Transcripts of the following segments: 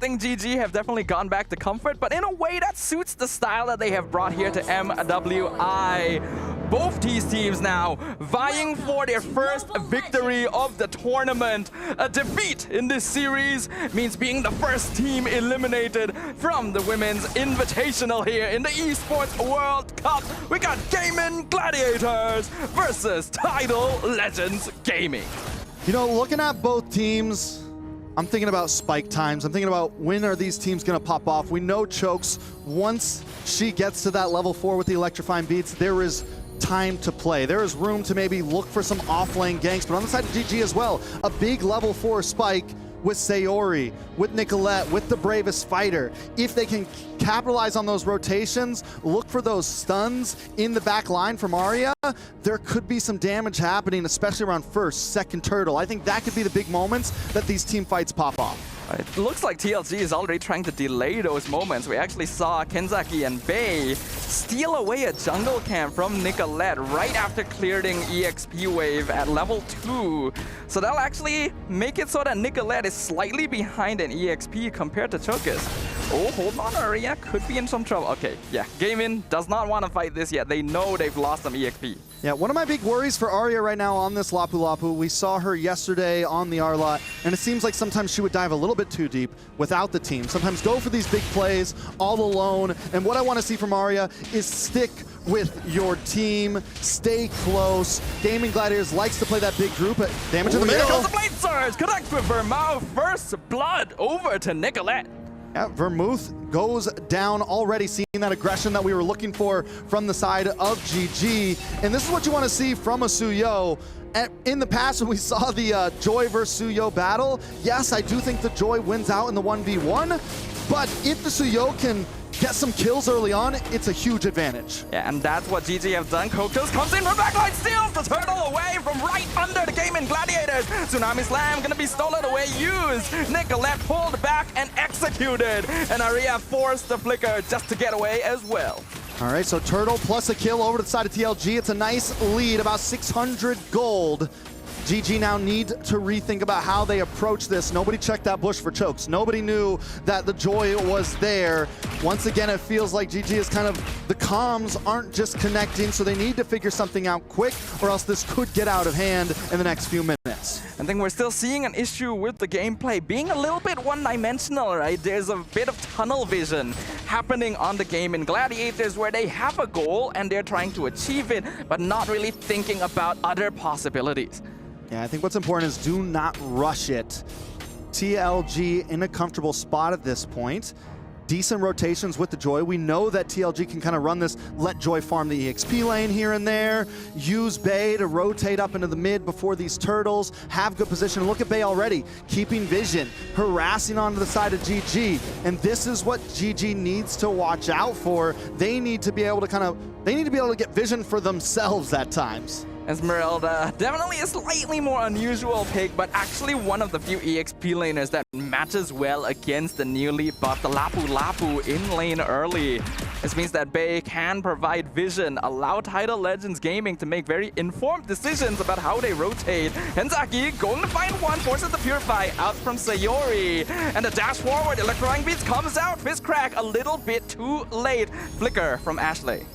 think GG have definitely gone back to comfort, but in a way that suits the style that they have brought here to MWI. Both these teams now vying for their first victory of the tournament. A defeat in this series means being the first team eliminated from the Women's Invitational here in the Esports World Cup. We got Gaimin Gladiators versus Tidal Legends Gaming. You know, looking at both teams, I'm thinking about spike times. I'm thinking about when are these teams going to pop off. We know Chokes, once she gets to that level 4 with the electrifying beats, there is time to play. There is room to maybe look for some off-lane ganks, but on the side of GG as well, a big level 4 spike with Sayori, with Nicolette, with the bravest fighter. If they can capitalize on those rotations, look for those stuns in the back line from Aria, there could be some damage happening, especially around first, second turtle. I think that could be the big moments that these team fights pop off. It looks like TLG is already trying to delay those moments. We actually saw Kenzaki and Bei steal away a jungle camp from Nicolette right after clearing EXP wave at level 2. So that'll actually make it so that Nicolette is slightly behind in EXP compared to Chokus. Oh, hold on, Aria could be in some trouble. Okay, yeah, Gaimin does not want to fight this yet. They know they've lost some EXP. Yeah, one of my big worries for Aria right now on this Lapu Lapu, we saw her yesterday on the R-Lot, and it seems like sometimes she would dive a little bit too deep without the team. Sometimes go for these big plays all alone, and what I want to see from Aria is stick with your team, stay close. Gaimin Gladiators likes to play that big group. Damage in the middle. Here comes the Blade Surge, connect with Vermouth, first blood over to Nicolette. Yeah, Vermouth goes down already, seeing that aggression that we were looking for from the side of GG. And this is what you want to see from a Suyo. In the past, when we saw the Joy versus Suyo battle, yes, I do think the Joy wins out in the 1v1, but if the Suyo can get some kills early on, it's a huge advantage. Yeah, and that's what GG have done. Kokos comes in from backline, steals the turtle away from right under the Gaimin Gladiators. Tsunami Slam gonna be stolen away, used. Nicolette pulled back and executed. And Aria forced the flicker just to get away as well. All right, so Turtle plus a kill over to the side of TLG. It's a nice lead, about 600 gold. GG now need to rethink about how they approach this. Nobody checked that bush for Chokes. Nobody knew that the Joy was there. Once again, it feels like GG is kind of, the comms aren't just connecting, so they need to figure something out quick, or else this could get out of hand in the next few minutes. I think we're still seeing an issue with the gameplay being a little bit one-dimensional, right? There's a bit of tunnel vision happening on the Gaimin Gladiators where they have a goal and they're trying to achieve it, but not really thinking about other possibilities. Yeah, I think what's important is do not rush it. TLG in a comfortable spot at this point. Decent rotations with the Joy. We know that TLG can kind of run this, let Joy farm the EXP lane here and there, use Bei to rotate up into the mid before these turtles, have good position. Look at Bei already, keeping vision, harassing onto the side of GG. And this is what GG needs to watch out for. They need to be able to get vision for themselves at times. Esmeralda, definitely a slightly more unusual pick, but actually one of the few EXP laners that matches well against the newly buffed Lapu Lapu in lane early. This means that Bei can provide vision, allow Tidal Legends Gaming to make very informed decisions about how they rotate. Kenzaki going to find one, forces the Purify out from Sayori. And the dash forward, electrifying beats comes out, fist crack a little bit too late. Flicker from Ashley.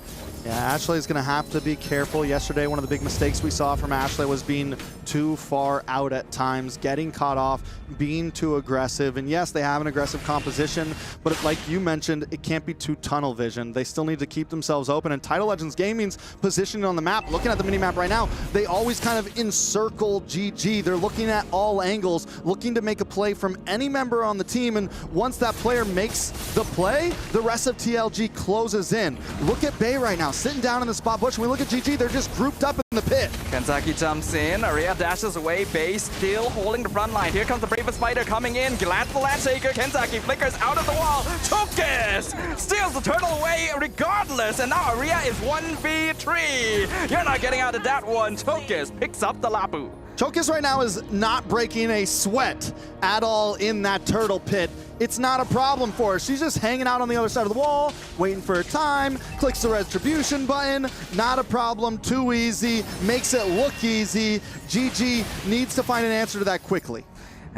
Yeah, Ashley is going to have to be careful. Yesterday, one of the big mistakes we saw from Ashley was being too far out at times, getting caught off, being too aggressive. And yes, they have an aggressive composition, but like you mentioned, it can't be too tunnel vision. They still need to keep themselves open. And Tidal Legends Gaming's positioning on the map, looking at the mini-map right now, they always kind of encircle GG. They're looking at all angles, looking to make a play from any member on the team. And once that player makes the play, the rest of TLG closes in. Look at Bei right now, sitting down in the spot bush. When we look at GG, they're just grouped up in the pit. Kenzaki jumps in, Aria dashes away, Bei still holding the front line. Here comes the bravest fighter coming in, glad the land shaker. Kenzaki flickers out of the wall. Chokis steals the turtle away regardless, and now Aria is 1v3. You're not getting out of that one. Chokis picks up the Lapu. Chokis right now is not breaking a sweat at all in that turtle pit. It's not a problem for her. She's just hanging out on the other side of the wall, waiting for her time, clicks the retribution button. Not a problem, too easy, makes it look easy. GG needs to find an answer to that quickly.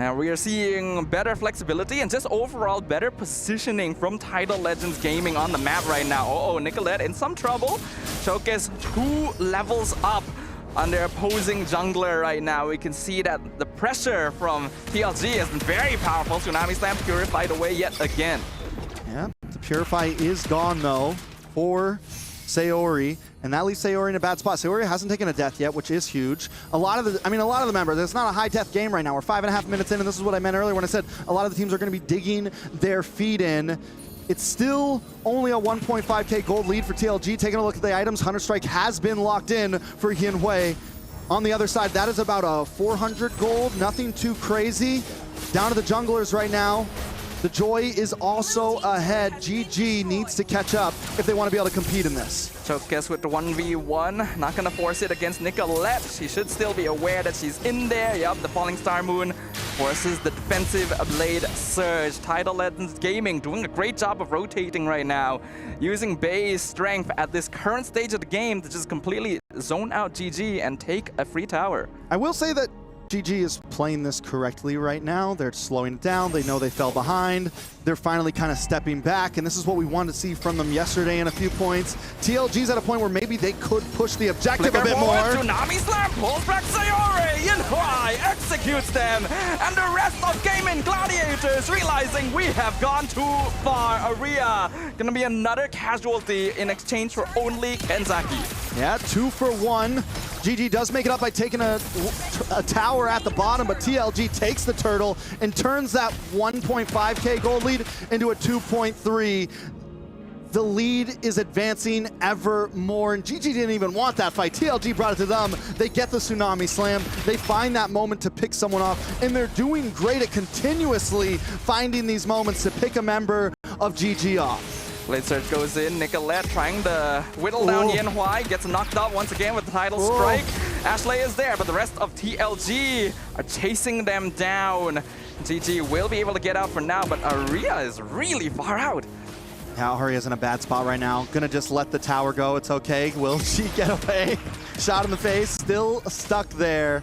And we are seeing better flexibility and just overall better positioning from Tidal Legends Gaming on the map right now. Uh-oh, Nicolette in some trouble. Showcase 2 levels up on their opposing jungler right now. We can see that the pressure from TLG has been very powerful. Tsunami Slam purified away yet again. Yeah, the Purify is gone though for Sayori, and that leaves Sayori in a bad spot. Sayori hasn't taken a death yet, which is huge. A lot of the members, it's not a high death game right now. We're 5.5 minutes in, and this is what I meant earlier when I said a lot of the teams are going to be digging their feet in. It's still only a 1.5k gold lead for TLG. Taking a look at the items, Hunter Strike has been locked in for Yinhui. On the other side, that is about a 400 gold, nothing too crazy. Down to the junglers right now. The Joy is also ahead. GG needs to catch up if they want to be able to compete in this. Showcase with the 1v1. Not going to force it against Nicolette. She should still be aware that she's in there. Yup, the Falling Star Moon forces the defensive Blade Surge. Tidal Legends Gaming doing a great job of rotating right now. Using Bay's strength at this current stage of the game to just completely zone out GG and take a free tower. I will say that GG is playing this correctly right now. They're slowing it down. They know they fell behind. They're finally kind of stepping back, and this is what we wanted to see from them yesterday in a few points. TLG's at a point where maybe they could push the objective a bit more. Tsunami Slam pulls back Sayori. Yinhui executes them, and the rest of Gaimin Gladiators realizing we have gone too far. Aria gonna be another casualty in exchange for only Kenzaki. Yeah, 2 for 1. GG does make it up by taking a tower at the bottom, but TLG takes the turtle and turns that 1.5k gold lead into a 2.3. The lead is advancing ever more, and GG didn't even want that fight. TLG brought it to them. They get the Tsunami Slam. They find that moment to pick someone off, and they're doing great at continuously finding these moments to pick a member of GG off. Blade Surge goes in, Nicolette trying to whittle down Yinhui, gets knocked up once again with the Tidal Strike. Ashley is there, but the rest of TLG are chasing them down. GG will be able to get out for now, but Aria is really far out. Yeah, Aria's in a bad spot right now. Gonna just let the tower go, it's okay. Will she get away? Shot in the face, still stuck there.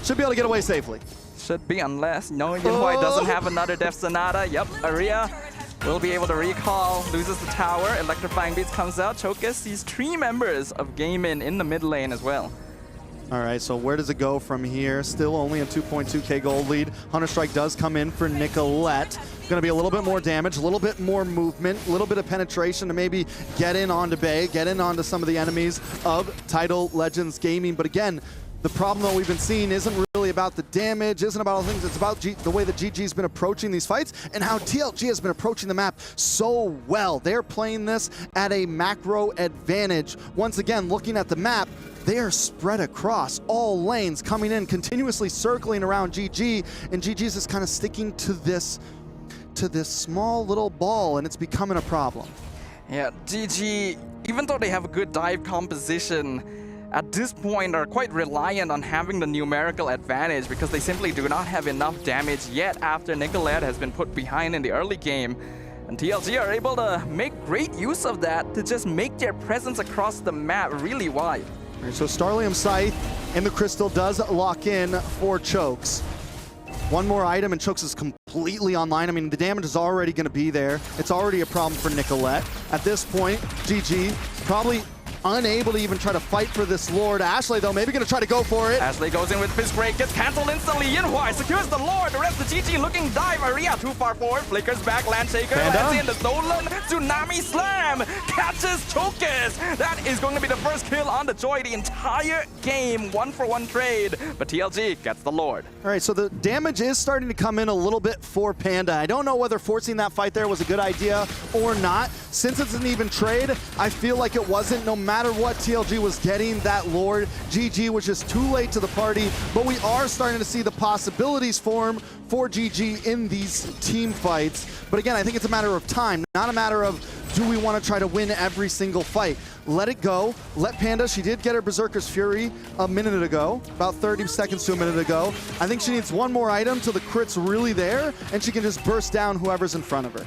Should be able to get away safely. Should be, unless, no, Yinhui doesn't have another Death Sonata. Yep, Aria will be able to recall, loses the tower, Electrifying Beats comes out, Chokus sees 3 members of Gaimin in the mid lane as well. All right, so where does it go from here? Still only a 2.2k gold lead. Hunter Strike does come in for Nicolette. Gonna be a little bit more damage, a little bit more movement, a little bit of penetration to maybe get in onto Bay, get in onto some of the enemies of Tidal Legends Gaming. But again, the problem that we've been seeing isn't really about the damage, isn't about all the things, it's about the way that GG's been approaching these fights and how TLG has been approaching the map so well. They're playing this at a macro advantage. Once again, looking at the map, they are spread across all lanes, coming in, continuously circling around GG, and GG's is kind of sticking to this small little ball, and it's becoming a problem. Yeah, GG, even though they have a good dive composition, at this point are quite reliant on having the numerical advantage because they simply do not have enough damage yet after Nicolette has been put behind in the early game. And TLG are able to make great use of that to just make their presence across the map really wide. All right, so Starlium Scythe and the Crystal does lock in for Chokes. One more item and Chokes is completely online. I mean, the damage is already going to be there. It's already a problem for Nicolette. At this point, GG probably unable to even try to fight for this Lord. Ashley, though, maybe going to try to go for it. Ashley goes in with Fist Break, gets cancelled instantly. Yinhui secures the Lord. The rest of GG looking dive. Aria too far forward, flickers back, Landshaker lands in the stolen Tsunami Slam. Catches Chokus. That is going to be the first kill on the Joy the entire game. 1-for-1 trade, but TLG gets the Lord. All right, so the damage is starting to come in a little bit for Panda. I don't know whether forcing that fight there was a good idea or not. Since it's an even trade, I feel like it wasn't. No matter what TLG was getting, that Lord, GG was just too late to the party, but we are starting to see the possibilities form for GG in these team fights. But again, I think it's a matter of time, not a matter of do we want to try to win every single fight. Let it go. Let Panda, she did get her Berserker's Fury a minute ago, about 30 seconds to a minute ago. I think she needs one more item till the crit's really there, and she can just burst down whoever's in front of her.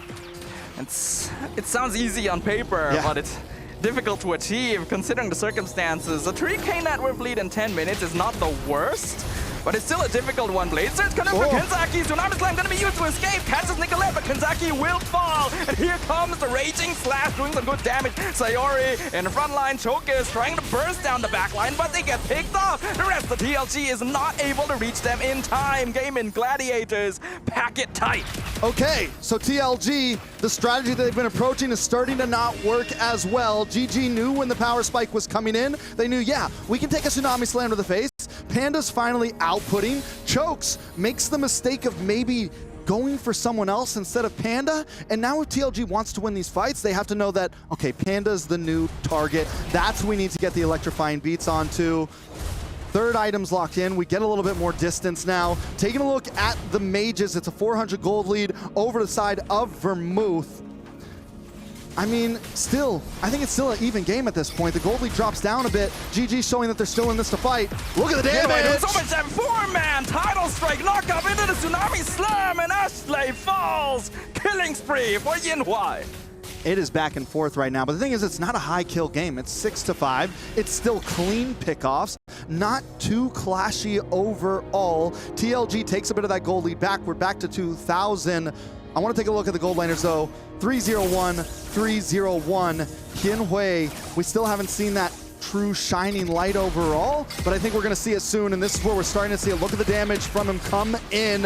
It sounds easy on paper, yeah, but it's difficult to achieve considering the circumstances. A 3k net worth lead in 10 minutes is not the worst, but it's still a difficult one. Blade Surge coming from Kenzaki. Tsunami Slam gonna be used to escape. Catches Nicolette, but Kenzaki will fall. And here comes the Raging Slash, doing some good damage. Sayori in the front line. Choke is trying to burst down the back line, but they get picked off. The rest of TLG is not able to reach them in time. Gaimin Gladiators pack it tight. Okay, so TLG, the strategy that they've been approaching is starting to not work as well. GG knew when the power spike was coming in. They knew, yeah, we can take a Tsunami Slam to the face. Panda's finally outputting. Chokes makes the mistake of maybe going for someone else instead of Panda. And now if TLG wants to win these fights, they have to know that, okay, Panda's the new target. That's who we need to get the electrifying beats onto. Third item's locked in. We get a little bit more distance now. Taking a look at the mages, it's a 400 gold lead over the side of Vermouth. I mean, still, I think it's still an even game at this point. The gold lead drops down a bit. GG showing that they're still in this to fight. Look at the damage! So much damage. 4-man Tidal Strike, knock up into the Tsunami Slam, and Ashley falls. Killing spree for Yinhui. It is back and forth right now, but the thing is, it's not a high kill game. It's 6-5. It's still clean pickoffs, not too clashy overall. TLG takes a bit of that gold lead back. We're back to 2,000. I want to take a look at the gold laners though. 301, 301. Yinhui, we still haven't seen that true shining light overall, but I think we're going to see it soon, and this is where we're starting to see it. Look at the damage from him come in.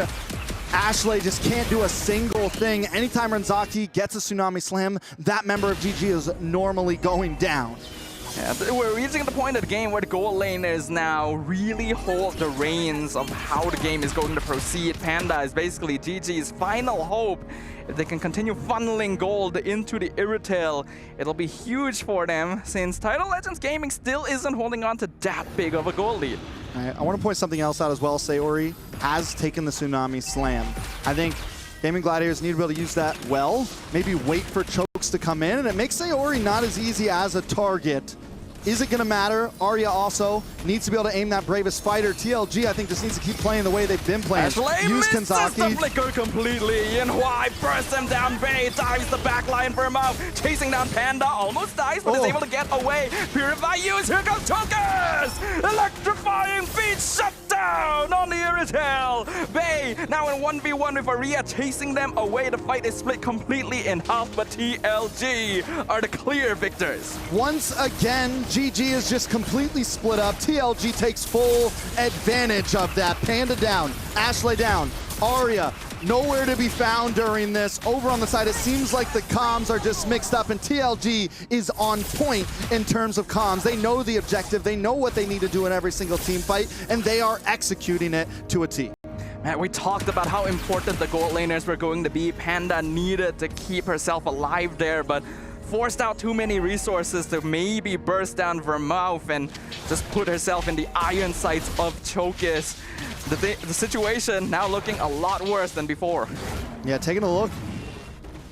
Ashley just can't do a single thing. Anytime Renzaki gets a Tsunami Slam, that member of GG is normally going down. Yeah, we're reaching the point of the game where the gold laners now really hold the reins of how the game is going to proceed. Panda is basically GG's final hope. If they can continue funneling gold into the Irritel, it'll be huge for them, since Tidal Legends Gaming still isn't holding on to that big of a gold lead. I want to point something else out as well. Sayori has taken the Tsunami Slam. I think Gaimin Gladiators need to be able to use that well. Maybe wait for Chokes to come in, and it makes Sayori not as easy as a target. Is it going to matter? Arya also needs to be able to aim that bravest fighter. TLG, I think, just needs to keep playing the way they've been playing. Use Kenzaki. The flicker completely. Yinhui bursts him down. Bay dives the backline for him out. Chasing down Panda. Almost dies, but is able to get away. Purify use. Here comes Chokers. Electrifying feet shut down on the Irritel. Bay now in 1v1 with Arya chasing them away. The fight is split completely in half, but TLG are the clear victors. Once again, GG is just completely split up. TLG takes full advantage of that. Panda down, Ashley down, Arya nowhere to be found during this. Over on the side, it seems like the comms are just mixed up, and TLG is on point in terms of comms. They know the objective, they know what they need to do in every single team fight, and they are executing it to a T. Man, we talked about how important the gold laners were going to be. Panda needed to keep herself alive there, but forced out too many resources to maybe burst down Vermouth and just put herself in the iron sights of Chokis. The situation now looking a lot worse than before. Yeah, taking a look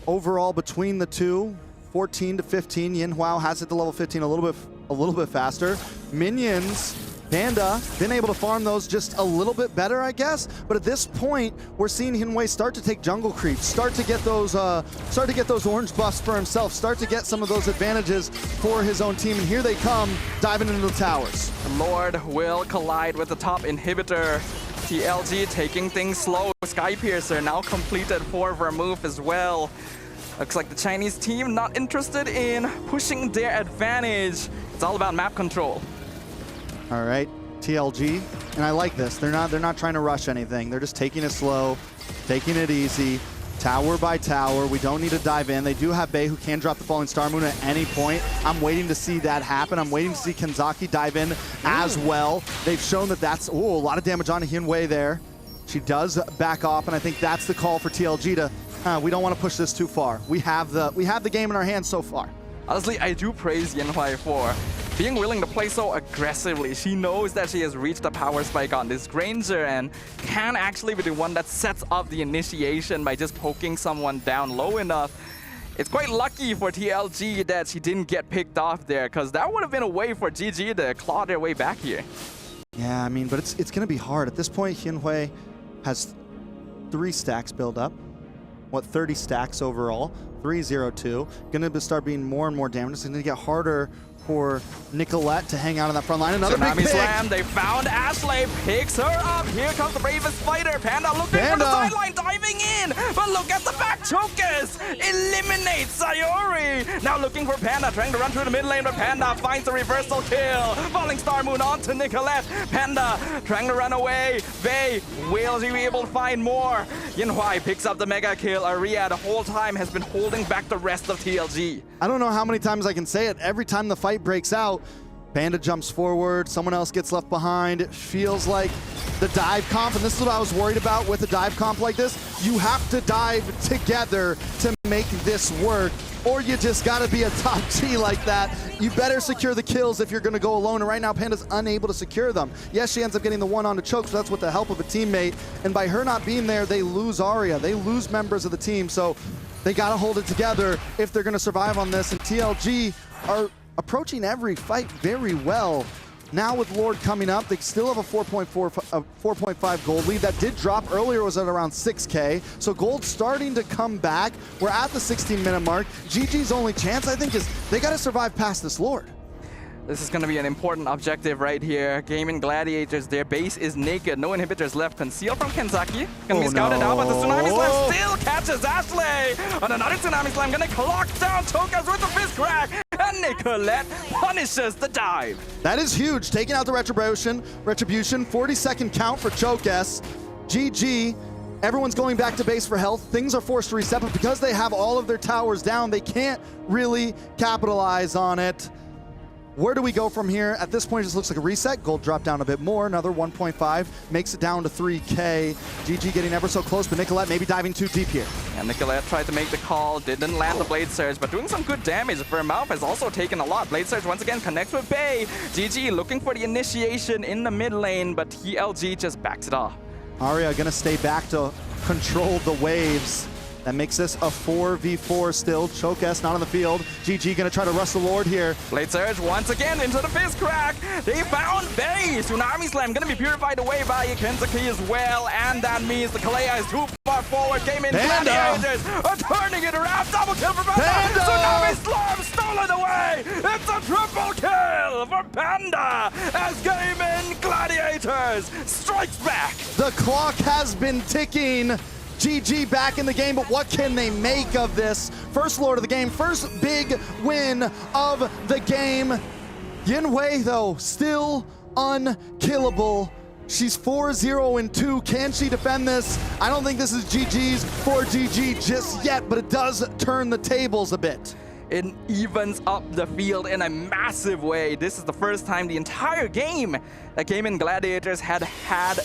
overall between the two, 14 to 15. Yinhui has it to level 15 a little bit faster. Minions, Panda, been able to farm those just a little bit better, I guess. But at this point, we're seeing Yinhui start to take jungle creeps, start to get those orange buffs for himself, start to get some of those advantages for his own team. And here they come, diving into the towers. The Lord will collide with the top inhibitor. TLG taking things slow. Skypiercer now completed for Vermouth as well. Looks like the Chinese team not interested in pushing their advantage. It's all about map control. All right, TLG, and I like this. They're not trying to rush anything. They're just taking it slow, taking it easy, tower by tower. We don't need to dive in. They do have Bay who can drop the Falling Star Moon at any point. I'm waiting to see that happen. I'm waiting to see Kenzaki dive in as well. They've shown that that's, a lot of damage on Yinhui there. She does back off, and I think that's the call for TLG to, we don't want to push this too far. We have the game in our hands so far. Honestly, I do praise Yinhui for being willing to play so aggressively. She knows that she has reached a power spike on this Granger and can actually be the one that sets up the initiation by just poking someone down low enough. It's quite lucky for TLG that she didn't get picked off there, because that would have been a way for GG to claw their way back here. Yeah, I mean, but it's going to be hard. At this point, Yinhui has 3 stacks build up. 30 stacks overall. 302. Going to start being more and more damage. It's going to get harder for Nicolette to hang out on that front line. Another big Tsunami pick. Slam, they found Ashley, picks her up. Here comes the bravest fighter. Panda looking for the sideline, diving in. But look at the back chokers. Eliminates Sayori. Now looking for Panda, trying to run through the mid lane, but Panda finds the reversal kill. Falling Star Moon onto Nicolette. Panda trying to run away. Vey, will she be able to find more? Yinhuai picks up the mega kill. Aria the whole time has been holding back the rest of TLG. I don't know how many times I can say it. Every time the fight breaks out, Panda jumps forward, someone else gets left behind. It feels like the dive comp, and this is what I was worried about with a dive comp like this. You have to dive together to make this work, or you just gotta be a top G like that. You better secure the kills if you're gonna go alone, and right now Panda's unable to secure them. Yes, she ends up getting the one onto Choke, so that's with the help of a teammate, and by her not being there, they lose Aria. They lose members of the team, so they gotta hold it together if they're gonna survive on this, and TLG are approaching every fight very well. Now with Lord coming up, they still have a 4.5 gold lead. That did drop earlier, was at around 6K. So gold starting to come back. We're at the 16-minute mark. GG's only chance, I think, is they got to survive past this Lord. This is going to be an important objective right here. Gaimin Gladiators, their base is naked. No inhibitors left. Concealed from Kenzaki. Gonna be scouted out, but the Tsunami Slam still catches Ashley. And another Tsunami Slam gonna clock down Tokas with the fist crack. And Nicolette punishes the dive. That is huge. Taking out the Retribution. 40-second count for Chokas. GG. Everyone's going back to base for health. Things are forced to reset, but because they have all of their towers down, they can't really capitalize on it. Where do we go from here? At this point, it just looks like a reset. Gold dropped down a bit more. Another 1.5 makes it down to 3K. GG getting ever so close, but Nicolette maybe diving too deep here. And Nicolette tried to make the call, didn't land the Blade Surge, but doing some good damage. Vermouth has also taken a lot. Blade Surge once again connects with Bay. GG looking for the initiation in the mid lane, but TLG just backs it off. Aria gonna stay back to control the waves. That makes this a 4v4 still. Chokas not on the field. GG gonna try to rush the Lord here. Blade Surge once again into the fist crack. They found Bay. Tsunami Slam gonna be purified away by Kenzaki as well. And that means the Kalea is too far forward. Gaimin Gladiators are turning it around. Double kill for Panda. Tsunami Slam stolen away. It's a triple kill for Panda as Gaimin Gladiators strikes back. The clock has been ticking. GG back in the game, but what can they make of this? First Lord of the game, first big win of the game. Yinhui, though, still unkillable. She's 4-0-2. Can she defend this? I don't think this is GG's for GG just yet, but it does turn the tables a bit. It evens up the field in a massive way. This is the first time the entire game that Gaimin Gladiators had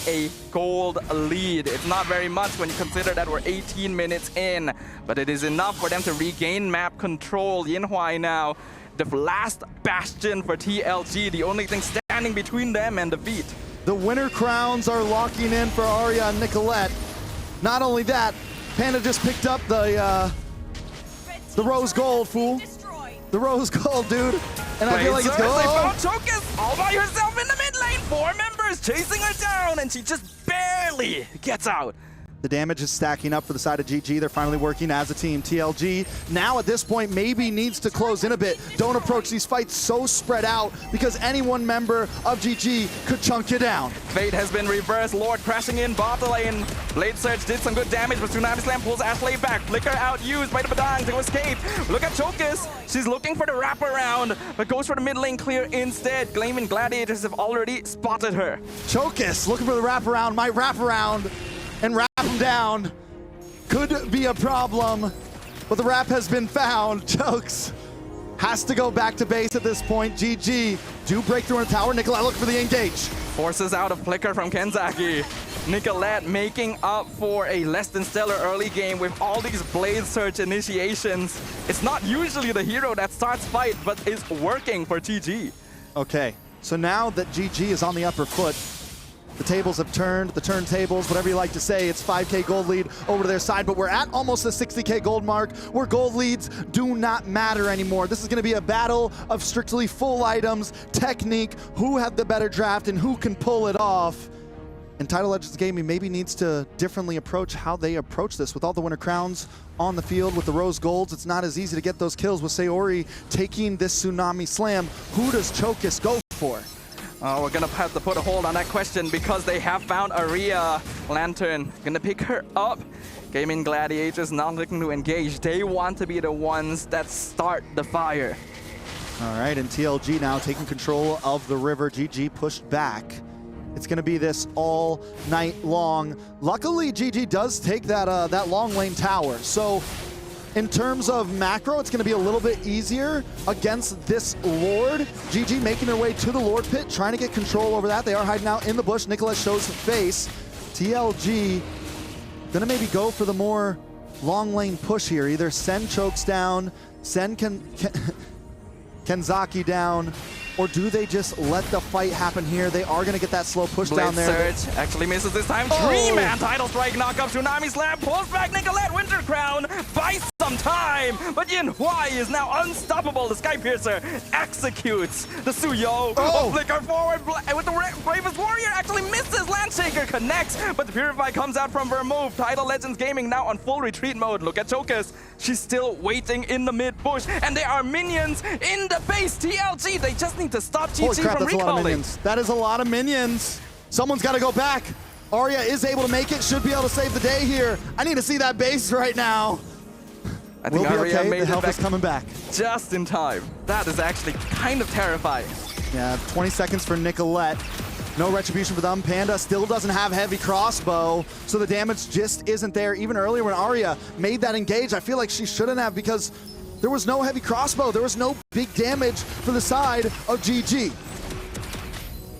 a gold lead. It's not very much when you consider that we're 18 minutes in, but it is enough for them to regain map control. Yinhui now, the last bastion for TLG, the only thing standing between them and defeat. The winner crowns are locking in for Aria and Nicolette. Not only that, Panda just picked up the rose gold, fool. The rose gold, dude. And I feel like it's going. They found Chokas all by herself in the mid lane. 4 members chasing her down, and she just barely gets out. The damage is stacking up for the side of GG. They're finally working as a team. TLG now at this point maybe needs to close in a bit. Don't approach these fights so spread out because any one member of GG could chunk you down. Fate has been reversed. Lord crashing in bot lane. Blade Surge did some good damage, but Tsunami Slam pulls Ashley back. Flicker out used by the Badang to escape. Look at Chokas. She's looking for the wraparound, but goes for the mid lane clear instead. Gaimin Gladiators have already spotted her. Chokas looking for the wraparound. Might wrap around and wrap him down. Could be a problem, but the wrap has been found. Chokes has to go back to base at this point. GG do break through in the tower. Nicolette looking for the engage. Forces out a flicker from Kenzaki. Nicolette making up for a less than stellar early game with all these Blade Surge initiations. It's not usually the hero that starts fight, but is working for TG. Okay, so now that GG is on the upper foot, the tables have turned, the turntables, whatever you like to say. It's 5K gold lead over to their side, but we're at almost the 60K gold mark where gold leads do not matter anymore. This is going to be a battle of strictly full items, technique, who had the better draft and who can pull it off. And Tidal Legends Gaming maybe needs to differently approach how they approach this. With all the winter crowns on the field, with the rose golds, it's not as easy to get those kills. With Sayori taking this Tsunami Slam, who does Chokis go for? We're gonna have to put a hold on that question because they have found Aria. Lantern gonna pick her up. Gaimin Gladiators not looking to engage. They want to be the ones that start the fire. All right, and TLG now taking control of the river. GG pushed back. It's going to be this all night long. Luckily, GG does take that long lane tower. So in terms of macro, it's going to be a little bit easier against this Lord. GG making their way to the Lord pit, trying to get control over that. They are hiding out in the bush. Nicolette shows face. TLG going to maybe go for the more long lane push here. Either send Chokes down, send Kenzaki down, or do they just let the fight happen here? They are going to get that slow push down there. Surge actually misses this time. Three-man Tidal Strike knock-up. Tsunami Slam pulls back Nicolette. Winter Crown buys some time, but YinHua is now unstoppable. The Sky Piercer executes the Suyo. Flicker forward with the Bravest Warrior actually misses. Landshaker connects, but the Purify comes out from her move. Tidal Legends Gaming now on full retreat mode. Look at Chokis. She's still waiting in the mid-bush, and there are minions in the base. TLG, they just need to stop GG Holy crap, from that's recalling. a lot of minions. That is a lot of minions. Someone's got to go back. Arya is able to make it, should be able to save the day here. I need to see that base right now. I think we'll be Arya okay, made the health it is coming back. Just in time. That is actually kind of terrifying. Yeah, 20 seconds for Nicolette. No retribution for them. Panda still doesn't have heavy crossbow, so the damage just isn't there. Even earlier when Arya made that engage, I feel like she shouldn't have because there was no heavy crossbow. There was no big damage for the side of GG.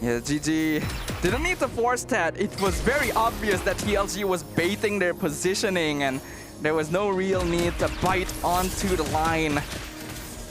Yeah, GG didn't need to force that. It was very obvious that TLG was baiting their positioning and there was no real need to bite onto the line.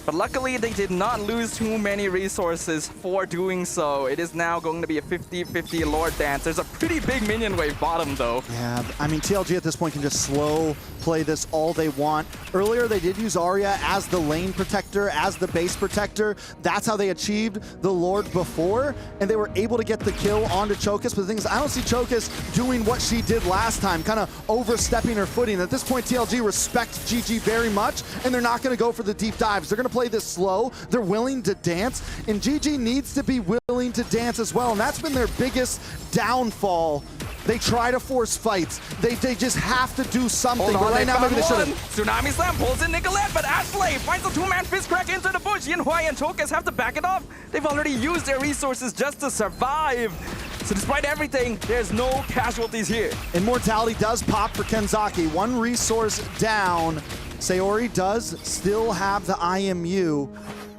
But luckily, they did not lose too many resources for doing so. It is now going to be a 50-50 Lord dance. There's a pretty big minion wave bottom, though. Yeah, I mean, TLG at this point can just slow play this all they want. Earlier, they did use Arya as the lane protector, as the base protector. That's how they achieved the Lord before, and they were able to get the kill onto Chokis. But the thing is, I don't see Chokis doing what she did last time, kind of overstepping her footing. At this point, TLG respects GG very much, and they're not going to go for the deep dives. They're going to play this slow. They're willing to dance, and GG needs to be willing to dance as well, and that's been their biggest downfall. They try to force fights. They just have to do something. Hold on, right now, maybe they shouldn't. Tsunami Slam pulls in Nicolette, but Ashley finds a two-man fist crack into the bush. YinHua and Chokis have to back it off. They've already used their resources just to survive. So despite everything, there's no casualties here. Immortality does pop for Kenzaki. One resource down. Sayori does still have the IMU.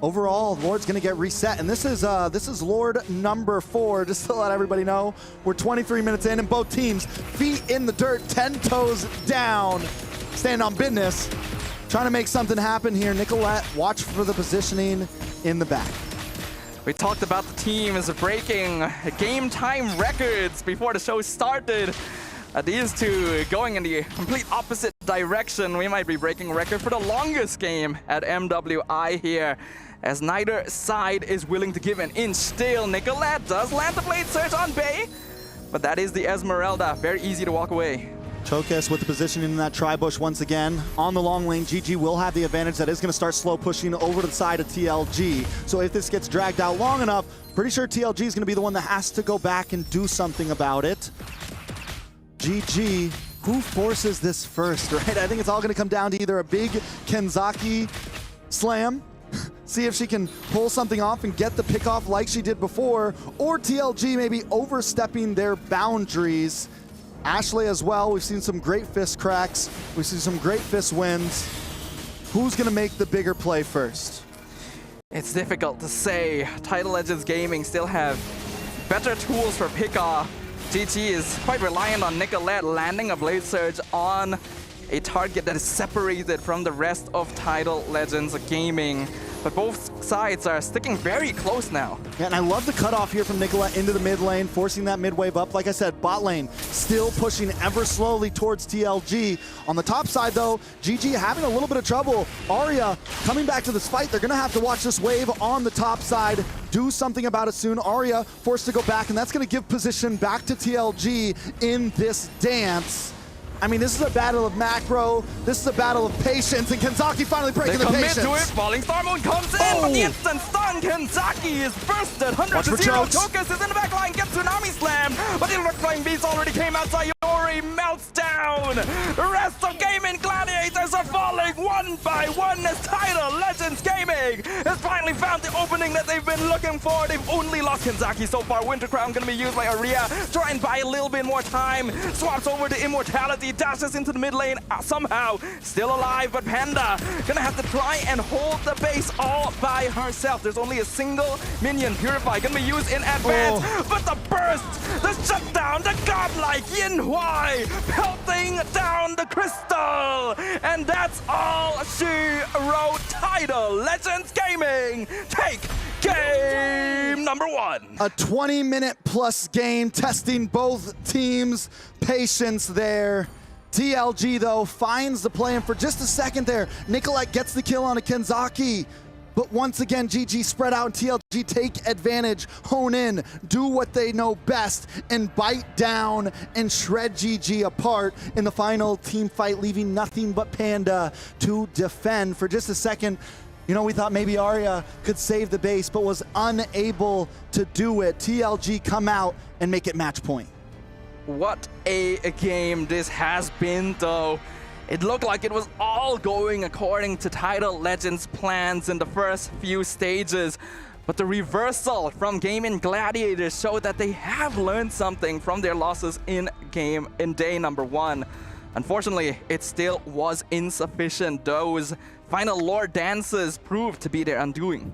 Overall, Lord's gonna get reset, and this is Lord number 4, just to let everybody know. We're 23 minutes in, and both teams, feet in the dirt, 10 toes down, stand on business, trying to make something happen here. Nicolette, watch for the positioning in the back. We talked about the teams breaking game time records before the show started. These two going in the complete opposite direction. We might be breaking a record for the longest game at MWI here, as neither side is willing to give an inch still. Nicolette does land the blade surge on Bay, but that is the Esmeralda. Very easy to walk away. Chokis with the positioning in that tri-bush once again. On the long lane, GG will have the advantage. That is going to start slow pushing over to the side of TLG. So if this gets dragged out long enough, pretty sure TLG is going to be the one that has to go back and do something about it. GG, who forces this first, right? I think it's all going to come down to either a big Kenzaki slam, see if she can pull something off and get the pick off like she did before, or TLG maybe overstepping their boundaries. Ashley as well, we've seen some great fist cracks, we've seen some great fist wins. Who's going to make the bigger play first? It's difficult to say. Tidal Legends Gaming still have better tools for pick-off. GG is quite reliant on Nicolette landing a Blade Surge on a target that is separated from the rest of Tidal Legends Gaming. But both sides are sticking very close now. Yeah, and I love the cutoff here from Nicolette into the mid lane, forcing that mid wave up. Like I said, bot lane still pushing ever slowly towards TLG. On the top side though, GG having a little bit of trouble. Arya coming back to this fight. They're gonna have to watch this wave on the top side. do something about it soon. Arya forced to go back, and that's going to give position back to TLG in this dance. I mean, this is a battle of macro. This is a battle of patience, and Kenzaki finally breaking the patience. They commit to it. Falling Star Moon comes in, but the instant stun, Kenzaki is bursted. 100 to 0. Tokus is in the back line, gets Tsunami Slam, but the Electrifying Beats already came out. Sayori melts down. The rest of Gaimin Gladiators are falling one by one as Tidal Legends Gaming has finally found the opening that they've been looking for. They've only lost Kenzaki so far. Winter Crown gonna be used by Arya. Try and buy a little bit more time. Swaps over to Immortality. Dashes into the mid lane somehow, still alive, but Panda gonna have to try and hold the base all by herself. There's only a single minion, Purify, gonna be used in advance, but the burst, the shutdown, the godlike Yin Huai pelting down the crystal, and that's all she wrote. Tidal Legends Gaming take game number 1. A 20-minute plus game, testing both teams' patience there. TLG, though, finds the play, and for just a second there, Nikolai gets the kill on a Kenzaki. But once again, GG spread out, and TLG take advantage, hone in, do what they know best, and bite down and shred GG apart in the final team fight, leaving nothing but Panda to defend. For just a second, you know, we thought maybe Arya could save the base, but was unable to do it. TLG come out and make it match point. What a game this has been, though. It looked like it was all going according to Tidal Legends' plans in the first few stages. But the reversal from Gaimin Gladiators showed that they have learned something from their losses in day number 1. Unfortunately, it still was insufficient. Those final lore dances proved to be their undoing.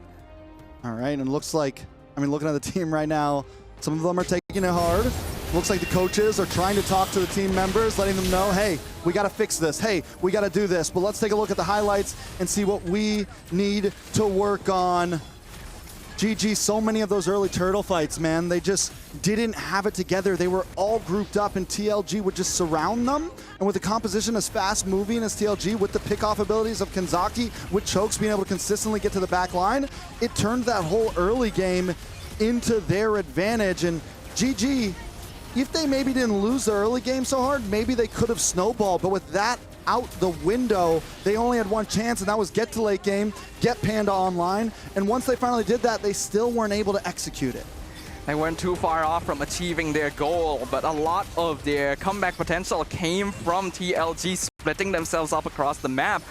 All right, and it looks like, I mean, looking at the team right now, some of them are taking it hard. Looks like the coaches are trying to talk to the team members, letting them know, hey, we got to fix this. Hey, we got to do this. But let's take a look at the highlights and see what we need to work on. GG, so many of those early turtle fights, man, they just didn't have it together. They were all grouped up, and TLG would just surround them. And with the composition as fast-moving as TLG, with the pick-off abilities of Kenzaki, with Chokes being able to consistently get to the back line, it turned that whole early game into their advantage. And GG, if they maybe didn't lose the early game so hard, maybe they could have snowballed. But with that out the window, they only had one chance, and that was get to late game, get Panda online. And once they finally did that, they still weren't able to execute it. They weren't too far off from achieving their goal, but a lot of their comeback potential came from TLG splitting themselves up across the map.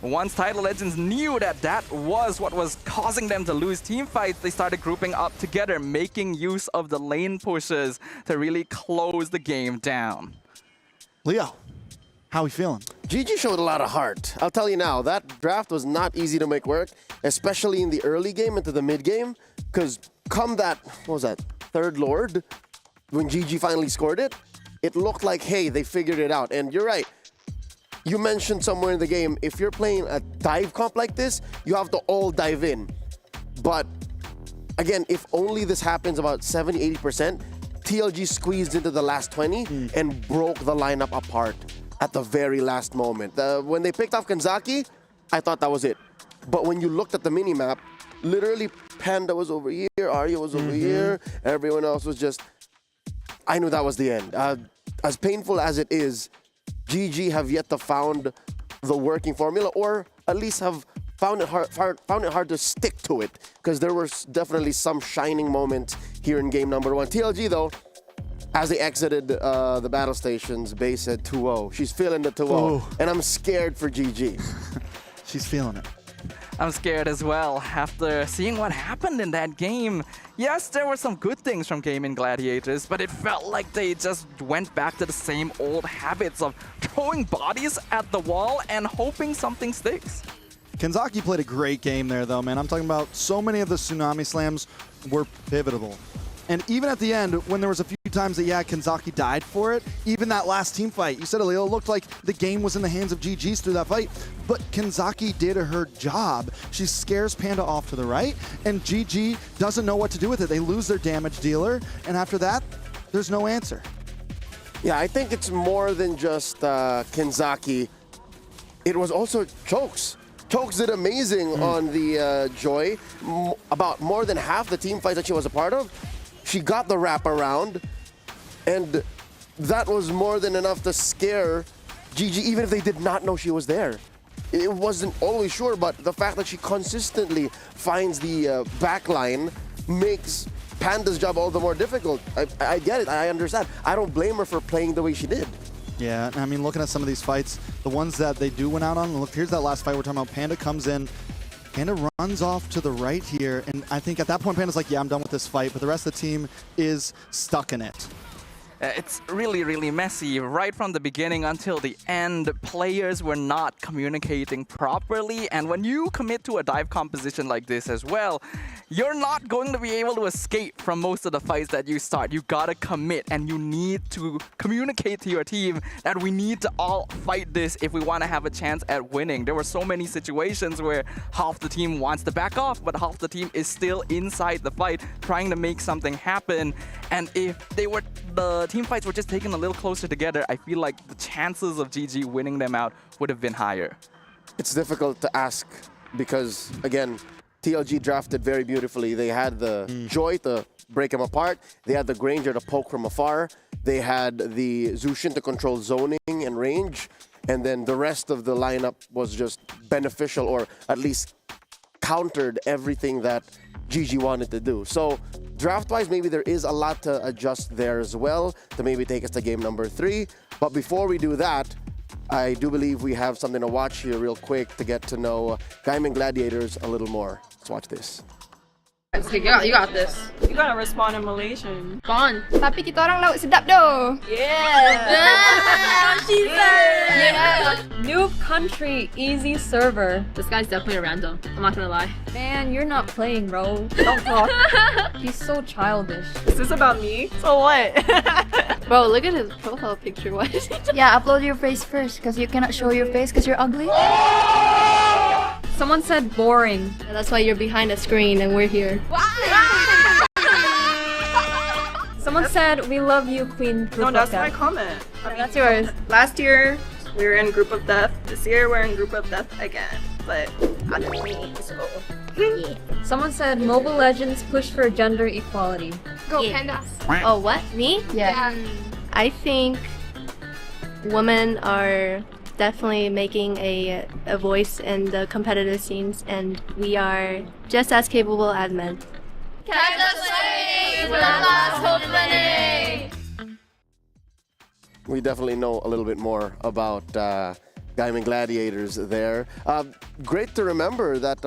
Once Tidal Legends knew that that was what was causing them to lose team fights, they started grouping up together, making use of the lane pushes to really close the game down. Leo, how we feeling? GG showed a lot of heart. I'll tell you now, that draft was not easy to make work, especially in the early game into the mid game, because come that, what was that, third Lord, when GG finally scored it, it looked like, hey, they figured it out. And you're right. You mentioned somewhere in the game, if you're playing a dive comp like this, you have to all dive in. But again, if only this happens about 70-80%, TLG squeezed into the last 20 and broke the lineup apart at the very last moment. When they picked off Kenzaki, I thought that was it. But when you looked at the mini-map, literally Panda was over here, Arya was over here, everyone else was just... I knew that was the end. As painful as it is, GG have yet to found the working formula, or at least have found it hard to stick to it, because there were definitely some shining moments here in game number 1. TLG, though, as they exited the battle stations, Bay said 2-0. She's feeling the 2-0, and I'm scared for GG. She's feeling it. I'm scared as well after seeing what happened in that game. Yes, there were some good things from Gaimin Gladiators, but it felt like they just went back to the same old habits of throwing bodies at the wall and hoping something sticks. Kenzaki played a great game there, though, man. I'm talking about so many of the Tsunami Slams were pivotal. And even at the end, when there was a few times that, yeah, Kenzaki died for it, even that last team fight, you said it, Leo, it looked like the game was in the hands of GG's through that fight, but Kenzaki did her job. She scares Panda off to the right, and GG doesn't know what to do with it. They lose their damage dealer, and after that, there's no answer. Yeah, I think it's more than just Kenzaki. It was also Chokes. Chokes did amazing on the Joy. About more than half the team fights that she was a part of, she got the wrap around, and that was more than enough to scare GG, even if they did not know she was there. It wasn't always sure, but the fact that she consistently finds the backline makes Panda's job all the more difficult. I get it, I understand. I don't blame her for playing the way she did. Yeah, I mean, looking at some of these fights, the ones that they do win out on, look, here's that last fight we're talking about. Panda comes in, Panda runs off to the right here, and I think at that point Panda's like, yeah, I'm done with this fight, but the rest of the team is stuck in it. It's really, really messy. Right from the beginning until the end, players were not communicating properly. And when you commit to a dive composition like this as well, you're not going to be able to escape from most of the fights that you start. You gotta commit, and you need to communicate to your team that we need to all fight this if we want to have a chance at winning. There were so many situations where half the team wants to back off, but half the team is still inside the fight trying to make something happen. And if the team fights were just taken a little closer together, I feel like the chances of GG winning them out would have been higher. It's difficult to ask because, again, TLG drafted very beautifully. They had the Joy to break them apart. They had the Granger to poke from afar. They had the Zushin to control zoning and range. And then the rest of the lineup was just beneficial, or at least countered everything that GG wanted to do. So draft-wise, maybe there is a lot to adjust there as well to maybe take us to game number 3. But before we do that, I do believe we have something to watch here real quick to get to know Gaimin Gladiators a little more. Let's watch this. You got this. You gotta respond in Malaysian. Gone. Tapi kita orang laut sedap doh. Yeah! She said! Yeah. New country, easy server. This guy's definitely a random. I'm not gonna lie. Man, you're not playing, bro. Don't talk. He's so childish. Is this about me? So what? Bro, look at his profile picture. What is he doing? Yeah, upload your face first, because you cannot show your face because you're ugly. Someone said boring. Yeah, that's why you're behind a screen and we're here. Someone said, we love you, Queen. No, that's my comment. I mean, That's yours. last year, we were in Group of Death. This year, we're in Group of Death again. But other me, so... Someone said, Mobile Legends push for gender equality. Go pandas. Oh, what? Me? Yeah. I think women are definitely making a voice in the competitive scenes, and we are just as capable as men. We definitely know a little bit more about Gaimin Gladiators there. Great to remember that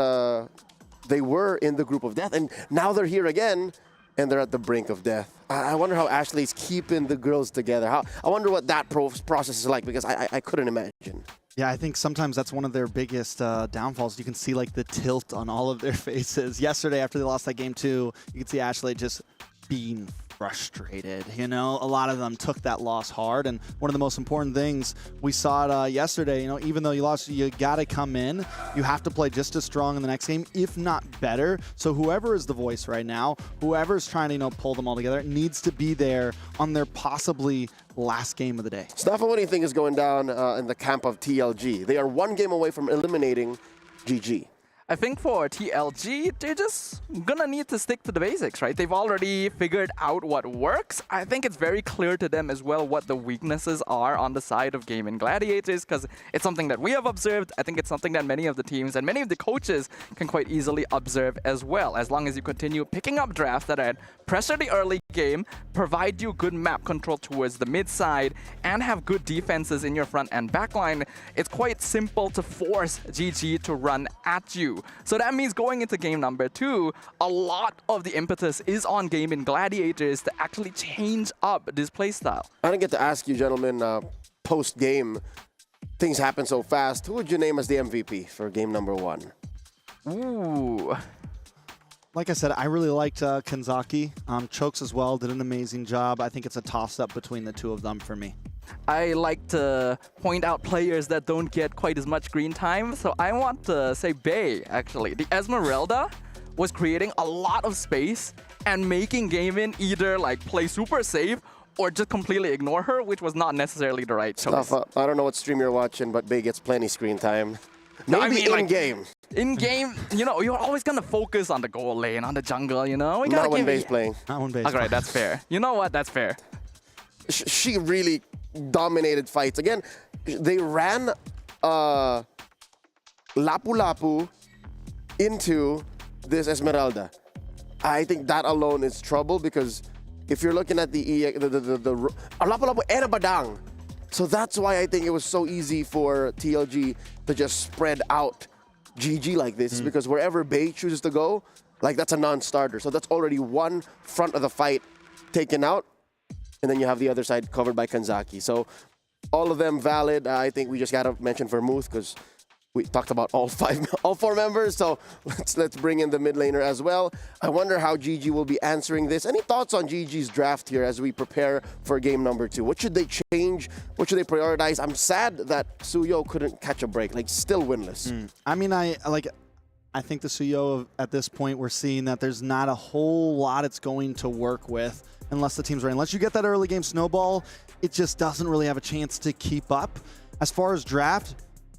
they were in the Group of Death, and now they're here again, and they're at the brink of death. I wonder how Ashley's keeping the girls together. I wonder what that process is like, because I couldn't imagine. Yeah, I think sometimes that's one of their biggest downfalls. You can see like the tilt on all of their faces. Yesterday, after they lost that game too, you could see Ashley just being frustrated. You know, a lot of them took that loss hard, and one of the most important things we saw it yesterday, you know, even though you lost, you gotta come in. You have to play just as strong in the next game, if not better. So whoever is the voice right now, whoever's trying to, you know, pull them all together, needs to be there on their possibly last game of the day. Stefan, what do you think is going down in the camp of TLG? They are one game away from eliminating GG. I think for TLG, they're just gonna need to stick to the basics, right? They've already figured out what works. I think it's very clear to them as well what the weaknesses are on the side of Gaimin Gladiators, because it's something that we have observed. I think it's something that many of the teams and many of the coaches can quite easily observe as well. As long as you continue picking up drafts that pressure the early game, provide you good map control towards the mid side, and have good defenses in your front and back line, it's quite simple to force GG to run at you. So that means going into game number 2, a lot of the impetus is on Gaimin Gladiators to actually change up this playstyle. I didn't get to ask you, gentlemen, post-game, things happen so fast. Who would you name as the MVP for game number 1? Ooh. Like I said, I really liked Kanzaki. Chokes as well, did an amazing job. I think it's a toss-up between the two of them for me. I like to point out players that don't get quite as much green time, so I want to say Bay, actually. The Esmeralda was creating a lot of space and making Gaimin either like play super safe or just completely ignore her, which was not necessarily the right choice. I don't know what stream you're watching, but Bay gets plenty screen time. Maybe I mean, in like, game. In game, you know, you're always gonna focus on the goal lane, on the jungle, you know? We gotta Not when give base it- playing. Not one base. Okay, that's fair. You know what? That's fair. She really dominated fights. Again, they ran Lapu Lapu into this Esmeralda. I think that alone is trouble because if you're looking at the Lapu Lapu and a Badang. So that's why I think it was so easy for TLG to just spread out GG like this because wherever Bay chooses to go, like that's a non-starter. So that's already one front of the fight taken out. And then you have the other side covered by Kanzaki. So all of them valid. I think we just gotta mention Vermouth because we talked about all four members. So let's bring in the mid laner as well. I wonder how GG will be answering this. Any thoughts on GG's draft here as we prepare for game number 2? What should they change? What should they prioritize? I'm sad that Suyo couldn't catch a break. Like still winless. I mean, I think the Suyo at this point we're seeing that there's not a whole lot it's going to work with. Unless the team's right. Unless you get that early game snowball, it just doesn't really have a chance to keep up. As far as draft,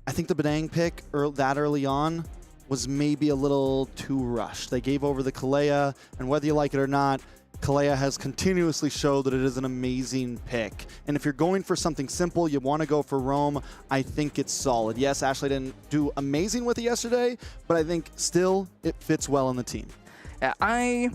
I think the Badang pick that early on was maybe a little too rushed. They gave over the Kalea, and whether you like it or not, Kalea has continuously showed that it is an amazing pick. And if you're going for something simple, you want to go for Roam, I think it's solid. Yes, Ashley didn't do amazing with it yesterday, but I think still it fits well in the team. Yeah,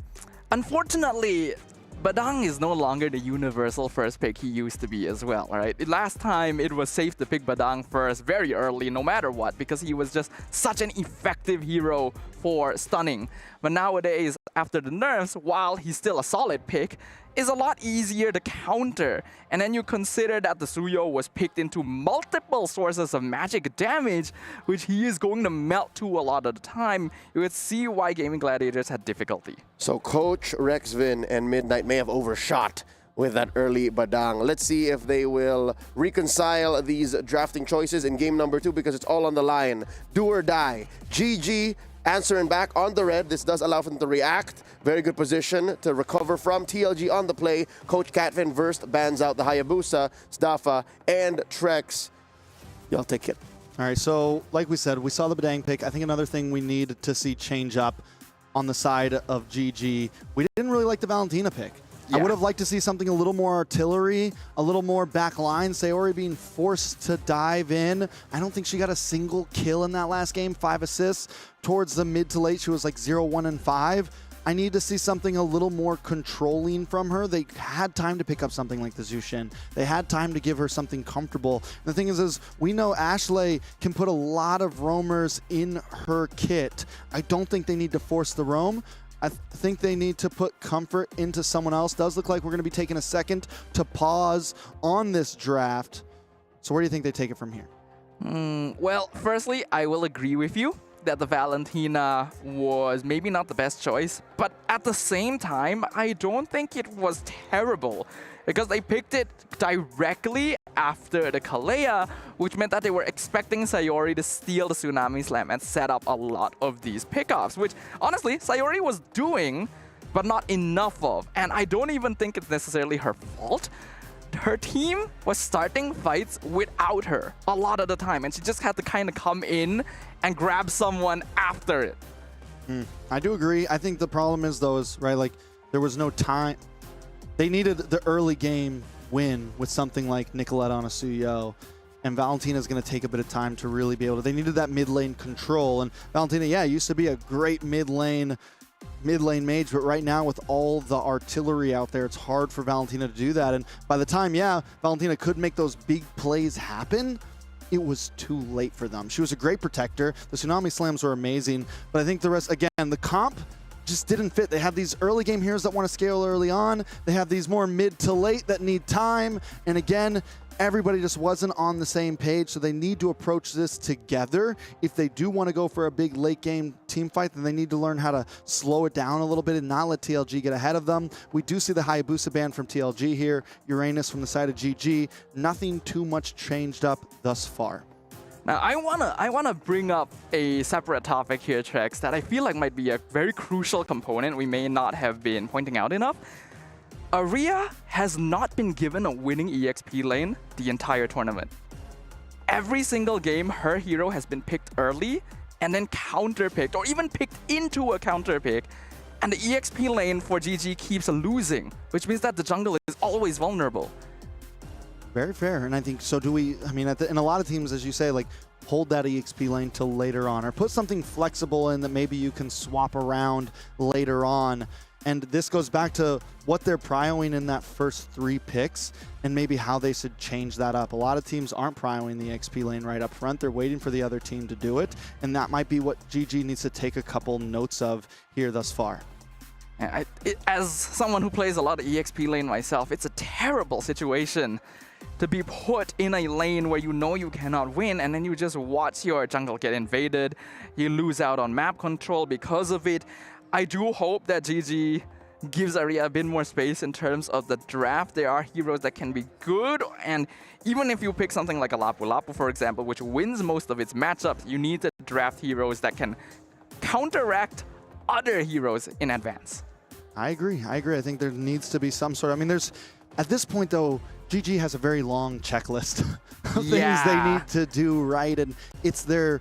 unfortunately, Badang is no longer the universal first pick he used to be as well, right? Last time, it was safe to pick Badang first very early, no matter what, because he was just such an effective hero for stunning. But nowadays, after the nerfs, while he's still a solid pick, is a lot easier to counter. And then you consider that the Suyo was picked into multiple sources of magic damage, which he is going to melt to a lot of the time. You would see why Gaimin Gladiators had difficulty. So Coach, Rexvin, and Midnight may have overshot with that early Badang. Let's see if they will reconcile these drafting choices in game number 2 because it's all on the line. Do or die. GG answering back on the red. This does allow for them to react. Very good position to recover from. TLG on the play. Coach Catvin versed bans out the Hayabusa, Stafa, and Trex. Y'all take it. All right, so like we said, we saw the Badang pick. I think another thing we need to see change up on the side of GG, we didn't really like the Valentina pick. Yeah. I would have liked to see something a little more artillery, a little more back line. Sayori being forced to dive in. I don't think she got a single kill in that last game, 5 assists. Towards the mid to late, she was like 0, 1, and 5. I need to see something a little more controlling from her. They had time to pick up something like the Zushin. They had time to give her something comfortable. The thing is we know Ashley can put a lot of roamers in her kit. I don't think they need to force the roam. I think they need to put comfort into someone else. Does look like we're going to be taking a second to pause on this draft. So where do you think they take it from here? Well, firstly, I will agree with you that the Valentina was maybe not the best choice, but at the same time, I don't think it was terrible because they picked it directly after the Kalea, which meant that they were expecting Sayori to steal the Tsunami Slam and set up a lot of these pickoffs, which honestly, Sayori was doing, but not enough of. And I don't even think it's necessarily her fault. Her team was starting fights without her a lot of the time, and she just had to kind of come in and grab someone after it. I do agree. I think the problem is those, right, like there was no time. They needed the early game win with something like Nicolette on a Suyo, and Valentina's going to take a bit of time to really be able to. They needed that mid lane control, and Valentina, yeah, used to be a great mid lane mage, but right now with all the artillery out there, it's hard for Valentina to do that. And by the time, yeah, Valentina could make those big plays happen, it was too late for them. She was a great protector. The Tsunami Slams were amazing, but I think the rest, again, the comp just didn't fit. They have these early game heroes that want to scale early on. They have these more mid to late that need time. And again, everybody just wasn't on the same page, so they need to approach this together. If they do want to go for a big late game team fight, then they need to learn how to slow it down a little bit and not let TLG get ahead of them. We do see the Hayabusa ban from TLG here, Uranus from the side of GG. Nothing too much changed up thus far. Now, I wanna bring up a separate topic here, Trex, that I feel like might be a very crucial component we may not have been pointing out enough. Aria has not been given a winning EXP lane the entire tournament. every single game her hero has been picked early and then counter-picked or even picked into a counter-pick. And the EXP lane for GG keeps losing, which means that the jungle is always vulnerable. Very fair, and I think so. Do we? I mean, in a lot of teams, as you say, like hold that EXP lane till later on, or put something flexible in that maybe you can swap around later on. And this goes back to what they're prioing in that first 3 picks, and maybe how they should change that up. A lot of teams aren't prioing the XP lane right up front. They're waiting for the other team to do it, and that might be what GG needs to take a couple notes of here thus far. As someone who plays a lot of EXP lane myself, it's a terrible situation to be put in a lane where you know you cannot win, and then you just watch your jungle get invaded. You lose out on map control because of it. I do hope that GG gives Aria a bit more space in terms of the draft. There are heroes that can be good, and even if you pick something like a Lapu Lapu, for example, which wins most of its matchups, you need to draft heroes that can counteract other heroes in advance. I agree. I think there needs to be some sort of, I mean, there's, at this point though, GG has a very long checklist of things they need to do right, and it's their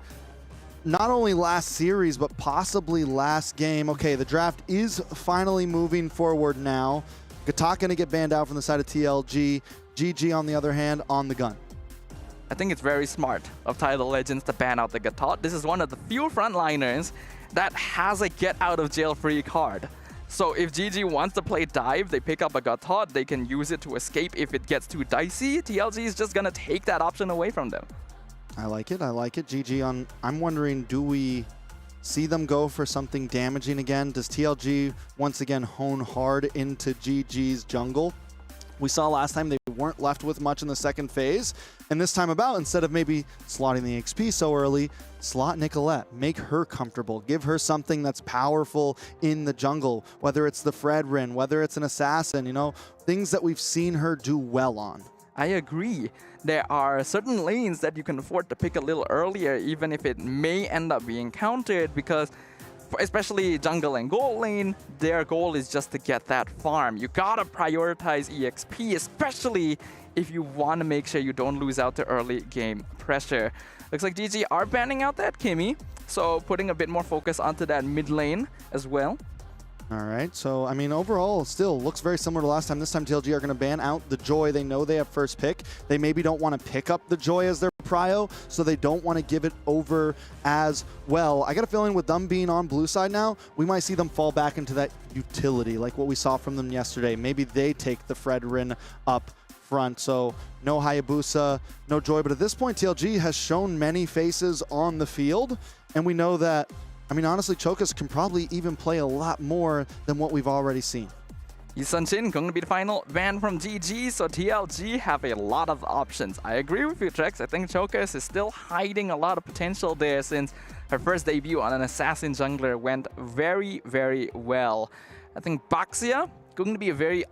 not only last series, but possibly last game. Okay, the draft is finally moving forward now. Gatak gonna get banned out from the side of TLG. GG, on the other hand, on the gun. I think it's very smart of Tidal Legends to ban out the Gatot. This is one of the few frontliners that has a get-out-of-jail-free card. So if GG wants to play dive, they pick up a Gatot, they can use it to escape if it gets too dicey. TLG is just gonna take that option away from them. I like it. GG on, I'm wondering, do we see them go for something damaging again? Does TLG once again hone hard into GG's jungle? We saw last time they weren't left with much in the second phase, and this time about, instead of maybe slotting the XP so early, slot Nicolette, make her comfortable, give her something that's powerful in the jungle, whether it's the Fredrin, whether it's an assassin, you know, things that we've seen her do well on. I agree. There are certain lanes that you can afford to pick a little earlier, even if it may end up being countered, because especially jungle and gold lane, their goal is just to get that farm. You gotta prioritize EXP, especially if you want to make sure you don't lose out to early game pressure. Looks like GG are banning out that Kimmy, so putting a bit more focus onto that mid lane as well. All right, so I mean, overall, still looks very similar to last time. This time, TLG are going to ban out the Joy. They know they have first pick. They maybe don't want to pick up the Joy as their prio, so they don't want to give it over as well. I got a feeling with them being on blue side now, we might see them fall back into that utility, like what we saw from them yesterday. Maybe they take the Fredrin up front. So no Hayabusa, no Joy. But at this point, TLG has shown many faces on the field, and we know that, I mean, honestly, Chokas can probably even play a lot more than what we've already seen. Yisun going to be the final ban from GG, so TLG have a lot of options. I agree with you, Trex. I think Chokas is still hiding a lot of potential there, since her first debut on an assassin jungler went very, very well. I think Baxia going to be a very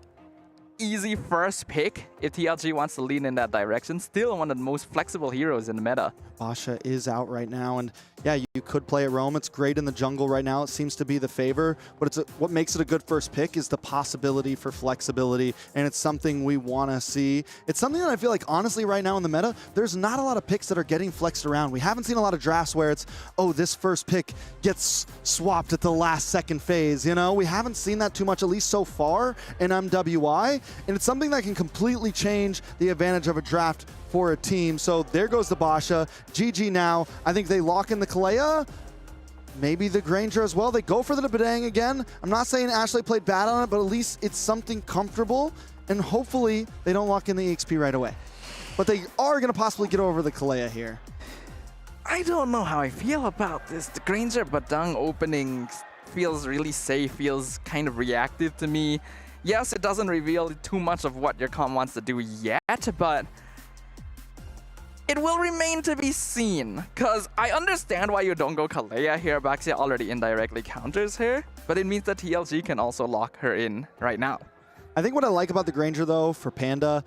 easy first pick if TLG wants to lean in that direction. Still one of the most flexible heroes in the meta. Basha is out right now, and yeah, you could play at Roam. It's great in the jungle right now. It seems to be the favor, but what makes it a good first pick is the possibility for flexibility, and it's something we want to see. It's something that I feel like, honestly, right now in the meta, there's not a lot of picks that are getting flexed around. We haven't seen a lot of drafts where it's, oh, this first pick gets swapped at the last second phase, you know? We haven't seen that too much, at least so far in MWI, and it's something that can completely change the advantage of a draft for a team. So there goes the Basha. GG now. I think they lock in the Kalea. Maybe the Granger as well. They go for the Badang again. I'm not saying Ashley played bad on it, but at least it's something comfortable. And hopefully they don't lock in the EXP right away. But they are going to possibly get over the Kalea here. I don't know how I feel about this. The Granger Badang opening feels really safe, feels kind of reactive to me. Yes, it doesn't reveal too much of what your comp wants to do yet, but it will remain to be seen, because I understand why you don't go Kalea here. Baxia already indirectly counters her, but it means that TLG can also lock her in right now. I think what I like about the Granger, though, for Panda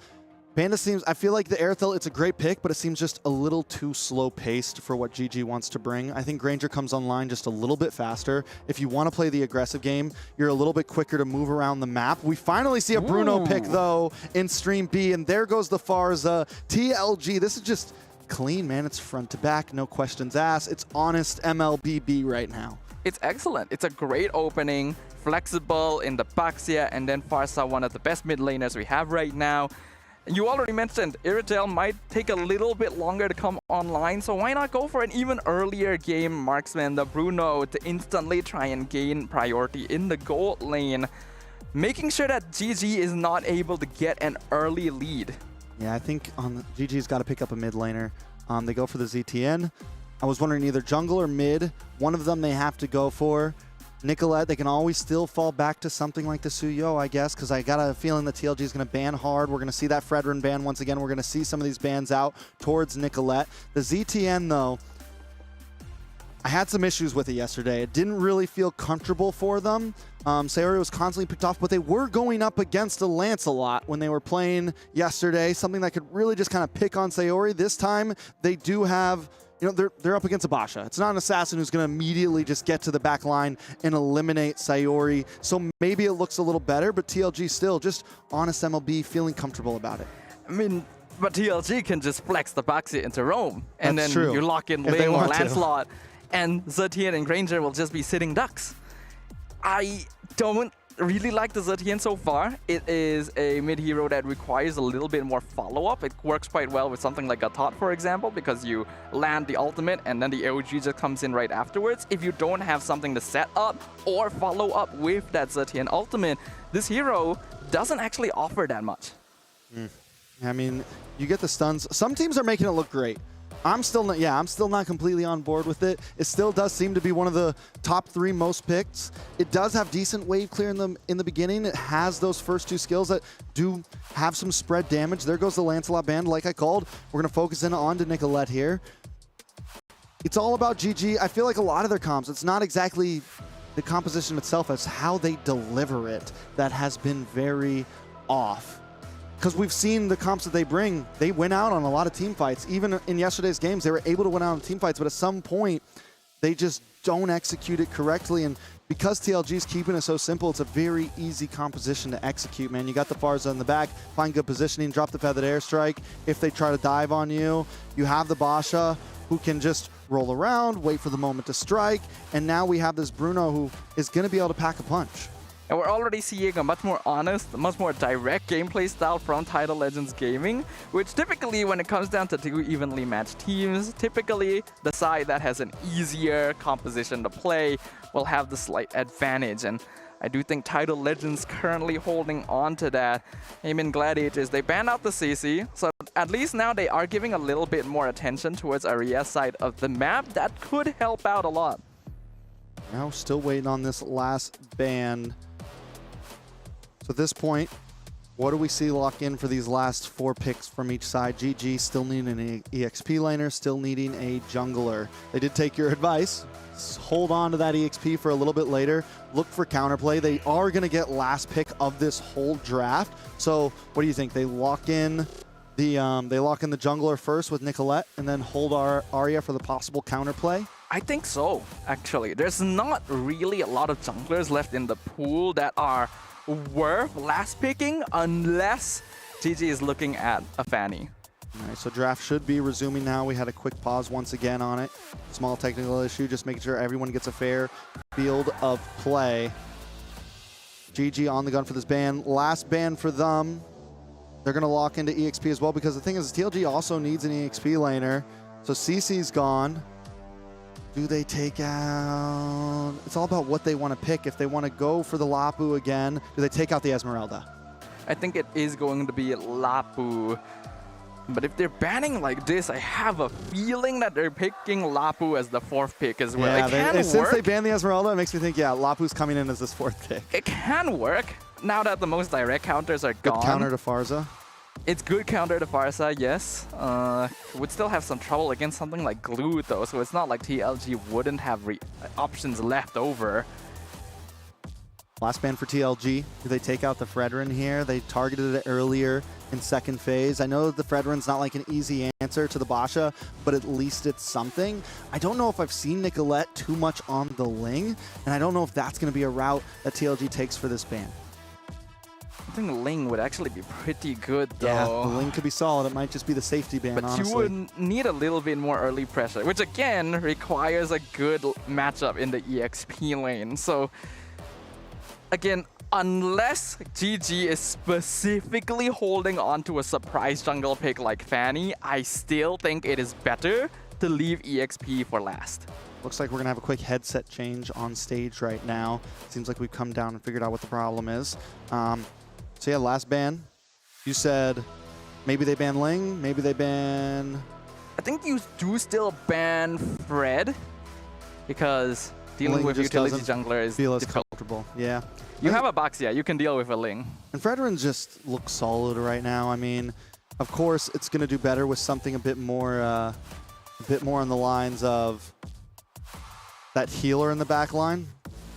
seems, I feel like the Airthel, it's a great pick, but it seems just a little too slow-paced for what GG wants to bring. I think Granger comes online just a little bit faster. If you want to play the aggressive game, you're a little bit quicker to move around the map. We finally see a Bruno pick, though, in Stream B, and there goes the Farza. TLG, this is just clean, man. It's front to back, no questions asked. It's honest MLBB right now. It's excellent. It's a great opening, flexible in the Baxia, and then Farsa, one of the best mid laners we have right now. You already mentioned Iritel might take a little bit longer to come online, so why not go for an even earlier game marksman, the Bruno, to instantly try and gain priority in the gold lane, making sure that GG is not able to get an early lead. Yeah, I think GG's got to pick up a mid laner. They go for the ZTN. I was wondering either jungle or mid. One of them they have to go for. Nicolette, they can always still fall back to something like the Suyo, I guess, because I got a feeling that TLG is going to ban hard. We're going to see that Fredrin ban once again. We're going to see some of these bans out towards Nicolette. The ZTN, though, I had some issues with it yesterday. It didn't really feel comfortable for them. Sayori was constantly picked off, but they were going up against a Lancelot when they were playing yesterday, something that could really just kind of pick on Sayori. This time, they do have... You know, they're up against a Basha. It's not an assassin who's going to immediately just get to the back line and eliminate Sayori. So maybe it looks a little better, but TLG still just honest MLB, feeling comfortable about it. I mean, but TLG can just flex the Baxi into Rome, and That's then true. you lock in If they Ling or want to. Lancelot, and Zetian and Granger will just be sitting ducks. I don't really like the Zetian so far. It is a mid-hero that requires a little bit more follow-up. It works quite well with something like a Tot, for example, because you land the ultimate and then the AOG just comes in right afterwards. If you don't have something to set up or follow up with that Zetian ultimate, this hero doesn't actually offer that much. I mean, you get the stuns. Some teams are making it look great. I'm still not completely on board with it. It still does seem to be one of the top 3 most picked. It does have decent wave clear in the beginning. It has those first 2 skills that do have some spread damage. There goes the Lancelot band, like I called. We're going to focus in on to Nicolette here. It's all about GG. I feel like a lot of their comps, it's not exactly the composition itself, it's how they deliver it that has been very off. Because we've seen the comps that they bring, they win out on a lot of team fights. Even in yesterday's games, they were able to win out on team fights, but at some point, they just don't execute it correctly. And because TLG's keeping it so simple, it's a very easy composition to execute, man. You got the Farza in the back, find good positioning, drop the feathered airstrike. If they try to dive on you, you have the Basha who can just roll around, wait for the moment to strike. And now we have this Bruno who is going to be able to pack a punch. And we're already seeing a much more honest, much more direct gameplay style from Tidal Legends Gaming, which typically, when it comes down to 2 evenly matched teams, typically the side that has an easier composition to play will have the slight advantage. And I do think Tidal Legends currently holding on to that. Gaimin Gladiators, they banned out the CC, so at least now they are giving a little bit more attention towards Aria's side of the map. That could help out a lot. Now still waiting on this last ban. So at this point, what do we see lock in for these last 4 picks from each side? GG still needing an EXP laner, still needing a jungler. They did take your advice. Hold on to that EXP for a little bit later. Look for counterplay. They are going to get last pick of this whole draft. So what do you think? They lock in the jungler first with Nicolette and then hold Arya for the possible counterplay? I think so, actually. There's not really a lot of junglers left in the pool that are worth last picking unless GG is looking at a Fanny. All right, so draft should be resuming now. We had a quick pause once again on it. Small technical issue, just making sure everyone gets a fair field of play. GG on the gun for this ban. Last ban for them. They're going to lock into EXP as well because the thing is TLG also needs an EXP laner. So CC's gone. Do they take out... It's all about what they want to pick. If they want to go for the Lapu again, do they take out the Esmeralda? I think it is going to be Lapu. But if they're banning like this, I have a feeling that they're picking Lapu as the 4th pick as well. Yeah, it can work. Since they banned the Esmeralda, it makes me think, yeah, Lapu's coming in as this 4th pick. It can work now that the most direct counters are Good gone. counter to Farza. It's good counter to Farsa, yes. Would still have some trouble against something like Glue though, so it's not like TLG wouldn't have options left over. Last ban for TLG. Do they take out the Fredrin here? They targeted it earlier in second phase. I know the Fredrin's not like an easy answer to the Basha, but at least it's something. I don't know if I've seen Nicolette too much on the Ling, and I don't know if that's going to be a route that TLG takes for this ban. think Ling would actually be pretty good though. Yeah, the Ling could be solid. It might just be the safety ban, But honestly. you would need a little bit more early pressure, which again requires a good matchup in the EXP lane. So again, unless GG is specifically holding on to a surprise jungle pick like Fanny, I still think it is better to leave EXP for last. Looks like we're going to have a quick headset change on stage right now. Seems like we've come down and figured out what the problem is. So yeah, last ban. You said maybe they ban Ling, maybe they ban... I think you do still ban Fred, because dealing Ling with just utility doesn't jungler is feel as difficult. comfortable. Yeah. You have a Baxia, you can deal with a Ling. And Fredrin just looks solid right now. I mean, of course, it's going to do better with something a bit more on the lines of that healer in the back line.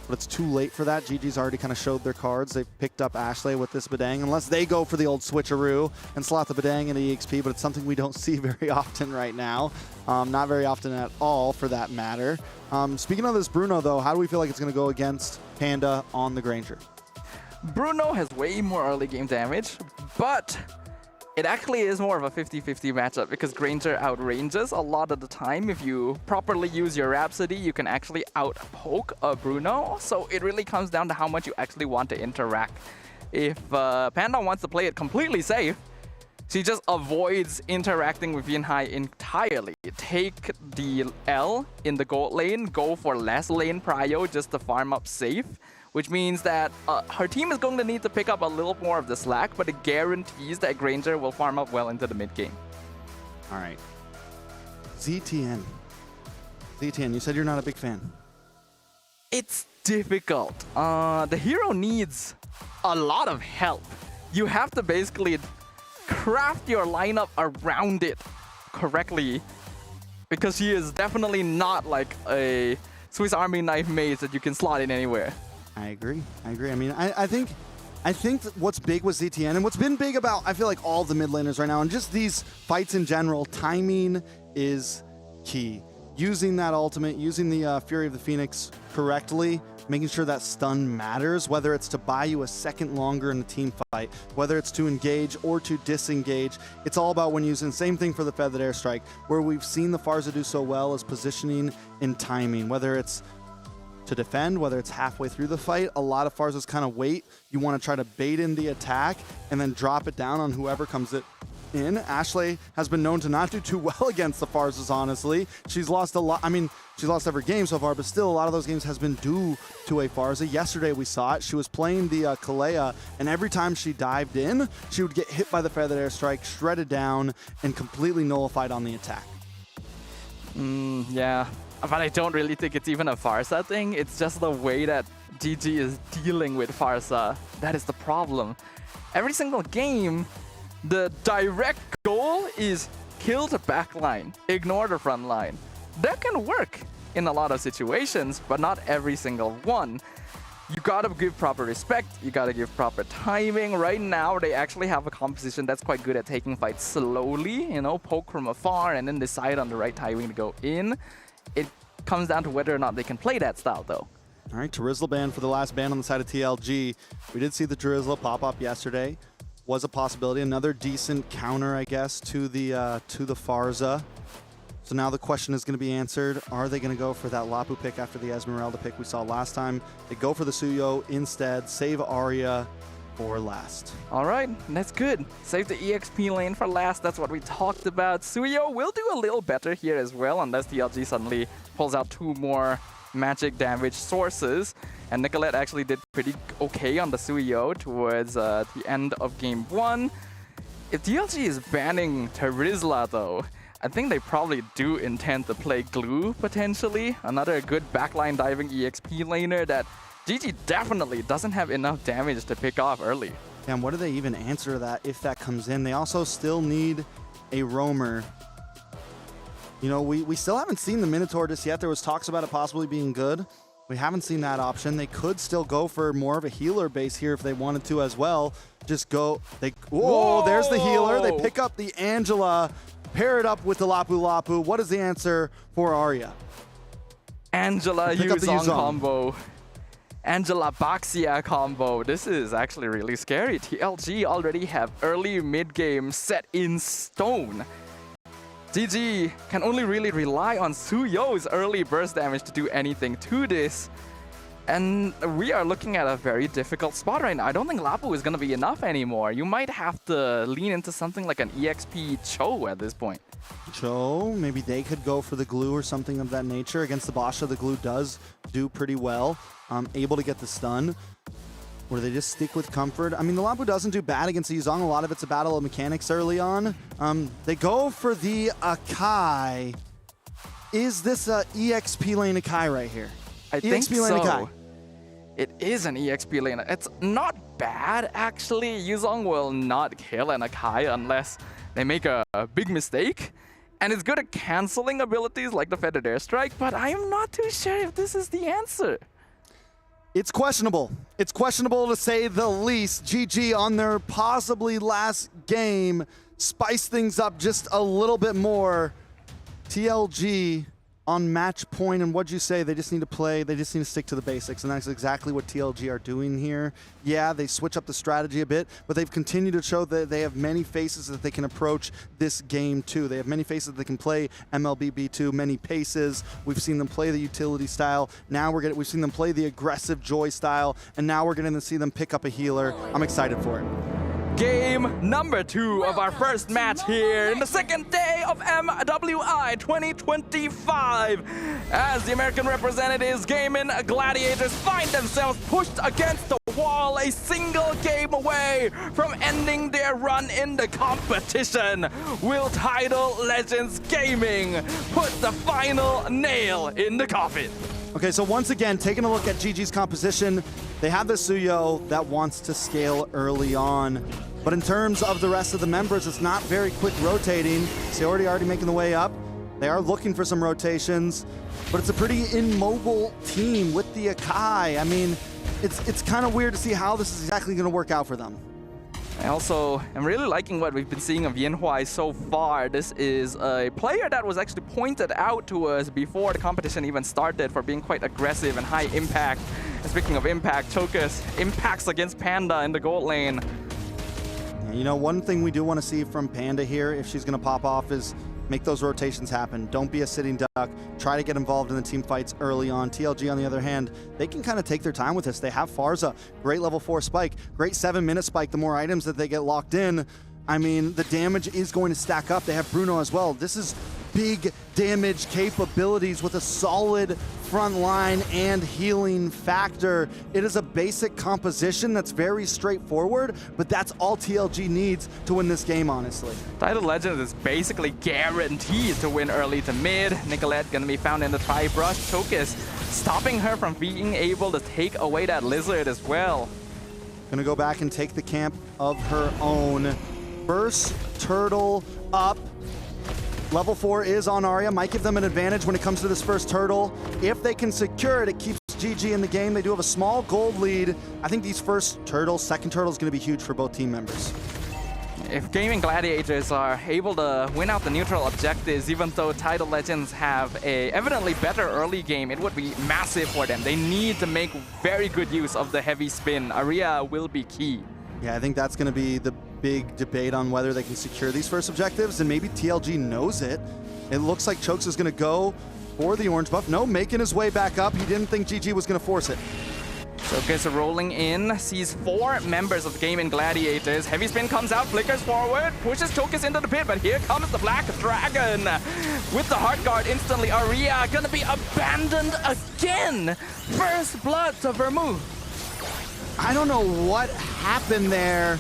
But it's too late for that. GG's already kind of showed their cards. They've picked up Ashley with this Badang, unless they go for the old switcheroo and slot the Badang into EXP, but it's something we don't see very often right now. Not very often at all, for that matter. Speaking of this Bruno, though, how do we feel like it's going to go against Panda on the Granger? Bruno has way more early game damage, but it actually is more of a 50-50 matchup because Granger outranges a lot of the time. If you properly use your Rhapsody, you can actually outpoke a Bruno. So it really comes down to how much you actually want to interact. If Panda wants to play it completely safe, she just avoids interacting with Yinhai entirely. Take the L in the gold lane, go for less lane prio just to farm up safe, which means that her team is going to need to pick up a little more of the slack, but it guarantees that Granger will farm up well into the mid game. All right. ZTN. ZTN, you said you're not a big fan. It's difficult. The hero needs a lot of help. You have to basically craft your lineup around it correctly, because he is definitely not like a Swiss Army knife maze that you can slot in anywhere. I agree. I mean, I think that what's big with ZTN and what's been big about, I feel like, all the mid laners right now and just these fights in general, timing is key. Using that ultimate, using the Fury of the Phoenix correctly, making sure that stun matters, whether it's to buy you a second longer in the team fight, whether it's to engage or to disengage. It's all about when using. Same thing for the Feathered Airstrike, where we've seen the Pharsa do so well is positioning and timing, whether it's to defend, whether it's halfway through the fight. A lot of Pharsas kind of wait. You want to try to bait in the attack and then drop it down on whoever comes in. Ashley has been known to not do too well against the Pharsas, honestly. She's lost a lot. I mean, she's lost every game so far, but still a lot of those games has been due to a Pharsa. Yesterday we saw it. She was playing the Kalea, and every time she dived in, she would get hit by the Feathered Airstrike, shredded down, and completely nullified on the attack. Yeah. But I don't really think it's even a Pharsa thing. It's just the way that GG is dealing with Pharsa. That is the problem. Every single game, the direct goal is kill the backline, ignore the front line. That can work in a lot of situations, but not every single one. You gotta give proper respect, you gotta give proper timing. Right now, they actually have a composition that's quite good at taking fights slowly, you know, poke from afar and then decide on the right timing to go in. It comes down to whether or not they can play that style, though. All right, Drizzle ban for the last ban on the side of TLG. We did see the Drizzle pop up yesterday. Was a possibility. Another decent counter, I guess, to the Pharsa. So now the question is going to be answered. Are they going to go for that Lapu pick after the Esmeralda pick we saw last time? They go for the Suyo instead, save Arya for last. All right, that's good. Save the EXP lane for last. That's what we talked about. Suyo will do a little better here as well, unless TLG suddenly pulls out 2 more magic damage sources. And Nicolette actually did pretty okay on the Suyo towards the end of game 1. If TLG is banning Terizla, though, I think they probably do intend to play Glue, potentially. Another good backline diving EXP laner that GG definitely doesn't have enough damage to pick off early. And what do they even answer to that if that comes in? They also still need a roamer. You know, we still haven't seen the Minotaur just yet. There was talks about it possibly being good. We haven't seen that option. They could still go for more of a healer base here if they wanted to as well. Just go. Whoa, there's the healer. They pick up the Angela, pair it up with the Lapu Lapu. What is the answer for Arya? Angela Yuzong combo. Angela Baxia combo. This is actually really scary. TLG already have early mid-game set in stone. GG can only really rely on Suyo's early burst damage to do anything to this. And we are looking at a very difficult spot right now. I don't think Lapu is going to be enough anymore. You might have to lean into something like an EXP Cho at this point. Cho, maybe they could go for the glue or something of that nature. Against the Basha, the glue does do pretty well. Able to get the stun. Or they just stick with comfort. I mean, the Lapu doesn't do bad against the Yuzong. A lot of it's a battle of mechanics early on. They go for the Akai. Is this a EXP lane Akai right here? I think so. It is an EXP lane. It's not bad, actually. Yuzong will not kill an Akai unless they make a big mistake. And it's good at canceling abilities like the Feathered Airstrike, but I am not too sure if this is the answer. It's questionable. It's questionable to say the least. GG on their possibly last game. Spice things up just a little bit more. TLG on match point, and what'd you say? They just need to play, they just need to stick to the basics, and that's exactly what TLG are doing here. Yeah, they switch up the strategy a bit, but they've continued to show that they have many faces that they can approach this game to. They have many faces that they can play MLB B2, many paces. We've seen them play the utility style. Now we've seen them play the aggressive Joy style, and now we're getting to see them pick up a healer. I'm excited for it. Game number 2 of our first match here in the second day of MWI 2025. As the American representatives, Gaimin Gladiators, find themselves pushed against the wall, a single game away from ending their run in the competition. Will Tidal Legends Gaming put the final nail in the coffin? Okay, so once again, taking a look at GG's composition, they have the Suyo that wants to scale early on. But in terms of the rest of the members, it's not very quick rotating. Seordi already making the way up. They are looking for some rotations, but it's a pretty immobile team with the Akai. I mean, it's kind of weird to see how this is exactly going to work out for them. I also am really liking what we've been seeing of Yanhuai so far. This is a player that was actually pointed out to us before the competition even started for being quite aggressive and high impact. And speaking of impact, Chokus impacts against Panda in the gold lane. You know, one thing we do want to see from Panda here, if she's going to pop off, is make those rotations happen. Don't be a sitting duck. Try to get involved in the team fights early on. TLG, on the other hand, they can kind of take their time with this. They have Farza, great level 4 spike, great 7-minute spike. The more items that they get locked in, I mean, the damage is going to stack up. They have Bruno as well. This is big damage capabilities with a solid front line and healing factor. It is a basic composition that's very straightforward, but that's all TLG needs to win this game, honestly. Tidal Legends is basically guaranteed to win early to mid. Nicolette gonna be found in the tri-brush. Chokus stopping her from being able to take away that lizard as well. Gonna go back and take the camp of her own. First turtle up. Level 4 is on Arya. Might give them an advantage when it comes to this first turtle. If they can secure it, it keeps GG in the game. They do have a small gold lead. I think these first turtles, second turtle is going to be huge for both team members. If Gaimin Gladiators are able to win out the neutral objectives, even though Tidal Legends have a evidently better early game, it would be massive for them. They need to make very good use of the heavy spin. Arya will be key. Yeah, I think that's going to be the big debate on whether they can secure these first objectives, and maybe TLG knows it. It looks like Chokes is going to go for the orange buff. No, making his way back up. He didn't think GG was going to force it. Chokus rolling in, sees 4 members of the Gaimin Gladiators. Heavy spin comes out, flickers forward, pushes Chokus into the pit, but here comes the Black Dragon. With the Heart Guard instantly, Arya gonna be abandoned again. First blood to Vermouth. I don't know what happened there.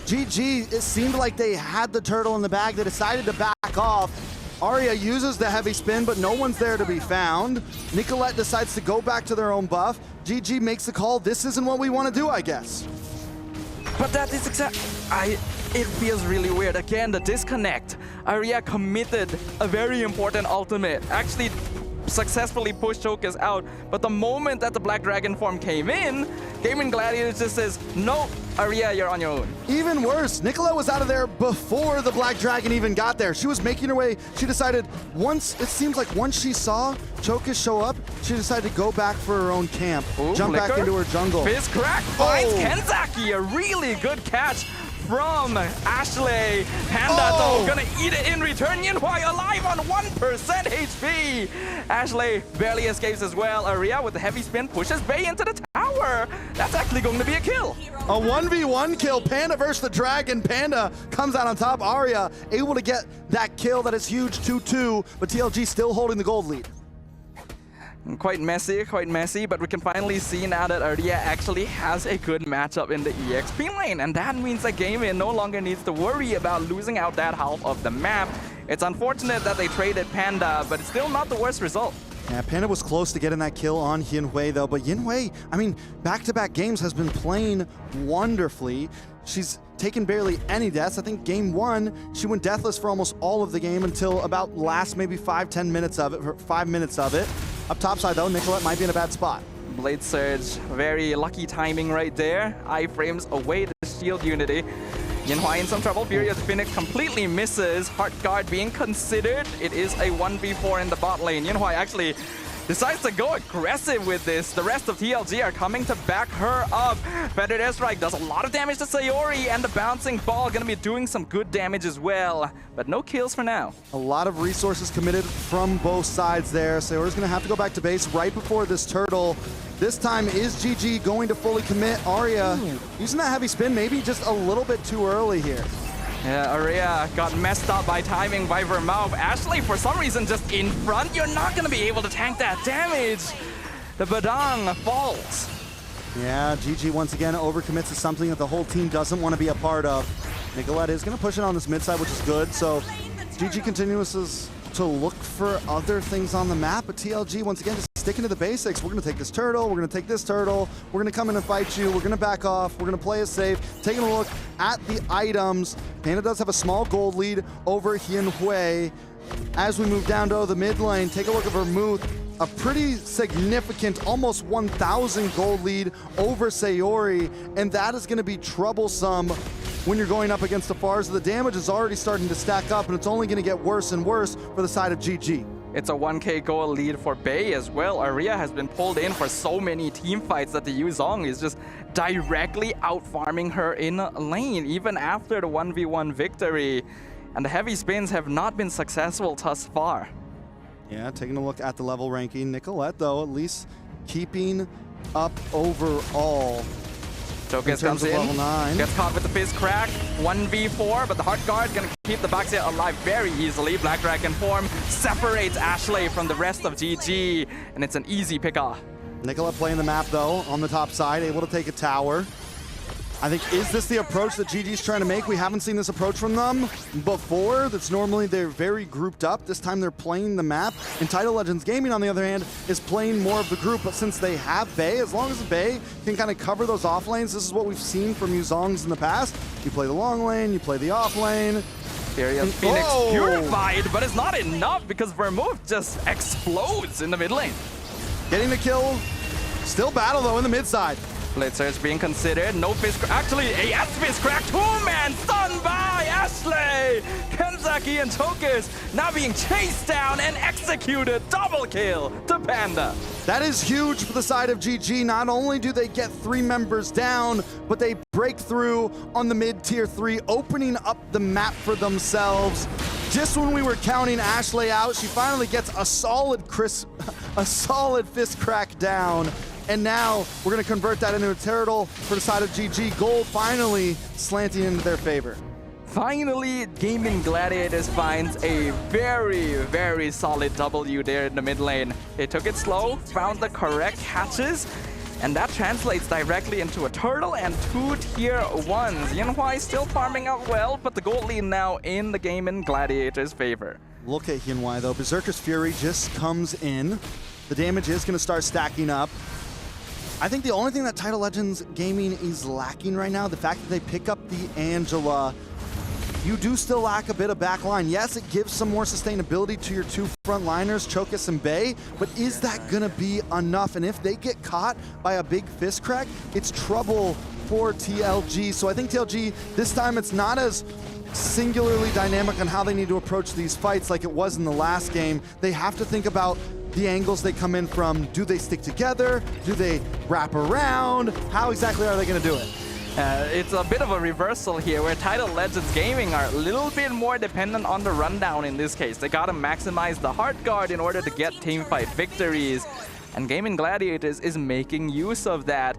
GG, it seemed like they had the turtle in the bag. They decided to back off. Arya uses the heavy spin, but no one's there to be found. Nicolette decides to go back to their own buff. GG makes the call. This isn't what we want to do, I guess. But that is it feels really weird. Again, the disconnect. Arya committed a very important ultimate. Actually successfully push Chokers out. But the moment that the Black Dragon form came in, Gaimin Gladiators just says, no, Aria, you're on your own. Even worse, Nicolette was out of there before the Black Dragon even got there. She was making her way. She decided it seems like once she saw Chokers show up, she decided to go back for her own camp, jump back into her jungle. Fizz crack finds Kenzaki, a really good catch from Ashley. Panda though gonna eat it in return. Yinhui alive on 1% HP. Ashley barely escapes as well. Aria with the heavy spin pushes Bay into the tower. That's actually going to be a kill. A 1v1 kill. Panda versus the Dragon. Panda comes out on top. Aria able to get that kill. That is huge. 2-2, but TLG still holding the gold lead. Quite messy, but we can finally see now that Aria actually has a good matchup in the EXP lane, and that means that Gaimin no longer needs to worry about losing out that half of the map. It's unfortunate that they traded Panda, but it's still not the worst result. Yeah, Panda was close to getting that kill on Yinhui though, but Yinhui, I mean, back-to-back games has been playing wonderfully. She's taken barely any deaths. I think game 1, she went deathless for almost all of the game until about last maybe 5 minutes of it. Up top side though, Nicolette might be in a bad spot. Blade Surge, very lucky timing right there. Iframes away the shield unity. Yinhui in some trouble. Furious Phoenix completely misses. Heart Guard being considered. It is a 1v4 in the bot lane. Yinhui actually decides to go aggressive with this. The rest of TLG are coming to back her up. Feathered Airstrike does a lot of damage to Sayori, and the bouncing ball gonna be doing some good damage as well. But no kills for now. A lot of resources committed from both sides there. Sayori's gonna have to go back to base right before this turtle. This time, is GG going to fully commit? Aria using that heavy spin, maybe just a little bit too early here. Yeah, Aria got messed up by timing by Vermouth. Ashley, for some reason, just in front. You're not going to be able to tank that damage. The Badang falls. Yeah, GG once again overcommits to something that the whole team doesn't want to be a part of. Nicolette is going to push it on this mid side, which is good. So GG continues to look for other things on the map, but TLG once again just sticking to the basics. We're going to take this turtle, we're going to take this turtle, we're going to come in and fight you, we're going to back off, we're going to play it safe. Taking a look at the items, Panda does have a small gold lead over Yinhui. As we move down to the mid lane, take a look at Vermouth, a pretty significant, almost 1,000 gold lead over Sayori, and that is going to be troublesome when you're going up against the Fars. The damage is already starting to stack up, and it's only going to get worse and worse for the side of GG. It's a 1k gold lead for Bay as well. Aria has been pulled in for so many team fights that the Yuzong is just directly out-farming her in lane, even after the 1v1 victory. And the heavy spins have not been successful thus far. Yeah, taking a look at the level ranking. Nicolette, though, at least keeping up overall. Chokers comes in, level 9. Gets caught with the Fizz Crack, 1v4, but the Heart Guard gonna keep the Baxia alive very easily. Black Dragon form separates Ashley from the rest of GG, and it's an easy pick-off. Nicolette playing the map, though, on the top side, able to take a tower. I think, is this the approach that GG's trying to make? We haven't seen this approach from them before. That's normally they're very grouped up. This time they're playing the map. And Tidal Legends Gaming, on the other hand, is playing more of the group. But since they have Bay, as long as Bay can kind of cover those off lanes, this is what we've seen from Yuzongs in the past. You play the long lane, you play the off lane. Furious Phoenix purified, but it's not enough because Vermouth just explodes in the mid lane. Getting the kill. Still battle, though, in the mid side. Blade Surge being considered. No Fizz Crack. Actually, a Fizz Crack. Two-man stunned by Ashley. Kenzaki and Chokers now being chased down and executed. Double kill to Panda. That is huge for the side of GG. Not only do they get 3 members down, but they break through on the mid tier 3, opening up the map for themselves. Just when we were counting Ashley out, she finally gets a solid Fizz Crack down. And now we're going to convert that into a turtle for the side of GG. Gold finally slanting into their favor. Finally, Gaimin Gladiators finds a very, very solid W there in the mid lane. They took it slow, found the correct hatches, and that translates directly into a turtle and 2 tier 1s. Yinhui still farming out well, but the gold lead now in the Gaimin Gladiators' favor. Look at Yinhui, though. Berserker's Fury just comes in. The damage is going to start stacking up. I think the only thing that Tidal Legends Gaming is lacking right now, the fact that they pick up the Angela. you do still lack a bit of back line. Yes, it gives some more sustainability to your two front liners, Chokus and Bay, but is that gonna be enough? And if they get caught by a big fist crack, it's trouble for TLG. So I think TLG, this time it's not as singularly dynamic on how they need to approach these fights like it was in the last game. They have to think about the angles they come in from. Do they stick together? Do they wrap around? How exactly are they gonna do it? It's a bit of a reversal here where Tidal Legends Gaming are a little bit more dependent on the rundown in this case. They gotta maximize the hard guard in order to get teamfight victories. And Gaimin Gladiators is making use of that.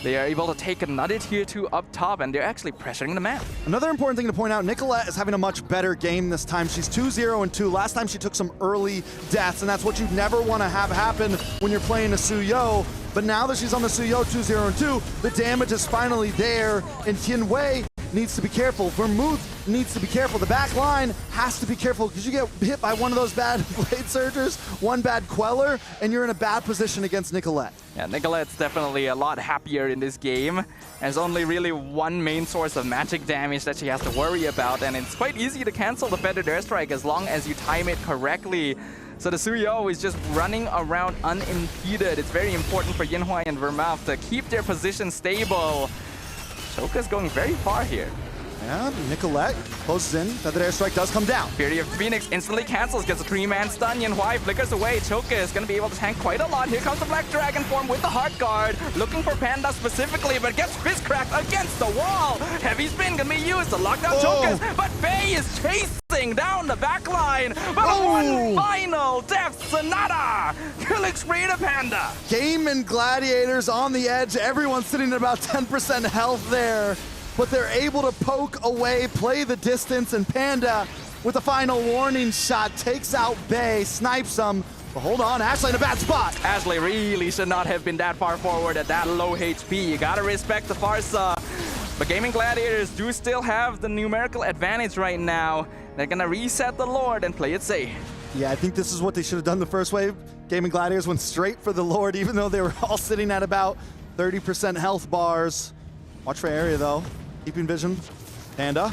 They are able to take another tier 2 up top, and they're actually pressuring the map. Another important thing to point out, Nicolette is having a much better game this time. She's 2-0-2. Last time she took some early deaths, and that's what you never want to have happen when you're playing a Suyo. But now that she's on the Suyo 2-0-2, the damage is finally there, and Tianwei needs to be careful. Vermouth needs to be careful. The back line has to be careful because you get hit by one of those bad blade surgers, one bad queller, and you're in a bad position against Nicolette. Yeah, Nicolette's definitely a lot happier in this game. There's only really one main source of magic damage that she has to worry about, and it's quite easy to cancel the feathered airstrike as long as you time it correctly. So the Suyo is just running around unimpeded. It's very important for Yinhuai and Vermouth to keep their position stable. Choka's going very far here. Yeah, Nicolette closes in. Feathered airstrike does come down. Fury of Phoenix instantly cancels, gets a 3-man stun. Yinhuai flickers away. Choka is going to be able to tank quite a lot. Here comes the Black Dragon form with the Heart Guard. Looking for Panda specifically, but gets fist cracked against the wall. Heavy spin going to be used to lock down Chokas, but Faye is chasing down the back line. But one final death, Sonata killing spree to Panda. Gaimin Gladiators on the edge. Everyone's sitting at about 10% health there. But they're able to poke away, play the distance, and Panda, with a final warning shot, takes out Bay, snipes him. But hold on, Ashley in a bad spot. Ashley really should not have been that far forward at that low HP. You gotta respect the Farsa. But Gaimin Gladiators do still have the numerical advantage right now. They're gonna reset the Lord and play it safe. Yeah, I think this is what they should have done the first wave. Gaimin Gladiators went straight for the Lord, even though they were all sitting at about 30% health bars. Watch for area, though. Keeping vision. Panda.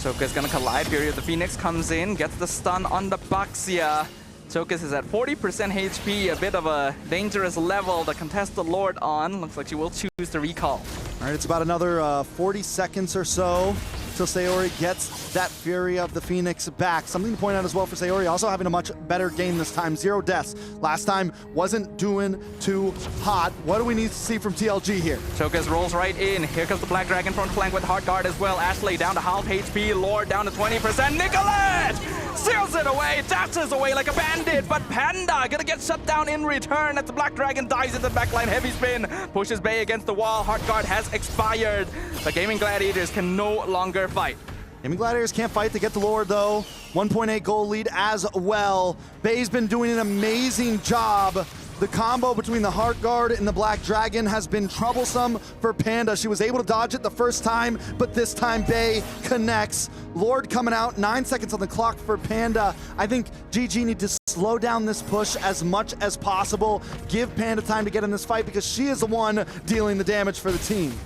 Choka's gonna collide. Fury of the Phoenix comes in, gets the stun on the Baxia. Chokas is at 40% HP, a bit of a dangerous level to contest the Lord on. Looks like she will choose to recall. All right, it's about another 40 seconds or so till Sayori gets that Fury of the Phoenix back. Something to point out as well for Sayori, also having a much better game this time. 0 deaths. Last time wasn't doing too hot. What do we need to see from TLG here? Chokas rolls right in. Here comes the Black Dragon front flank with Heart Guard as well. Ashley down to half HP. Lord down to 20%. Nicolette seals it away, dashes away like a bandit, but Panda gonna get shut down in return as the Black Dragon dies in the backline. Heavy spin pushes Bay against the wall. Heart Guard has expired. The Gaimin Gladiators can no longer fight. Gaimin Gladiators can't fight to get the Lord, though. 1.8 goal lead as well. Bay's been doing an amazing job. The combo between the Heart Guard and the Black Dragon has been troublesome for Panda. She was able to dodge it the first time, but this time Bay connects. Lord coming out, 9 seconds on the clock for Panda. I think GG need to slow down this push as much as possible. Give Panda time to get in this fight because she is the one dealing the damage for the team.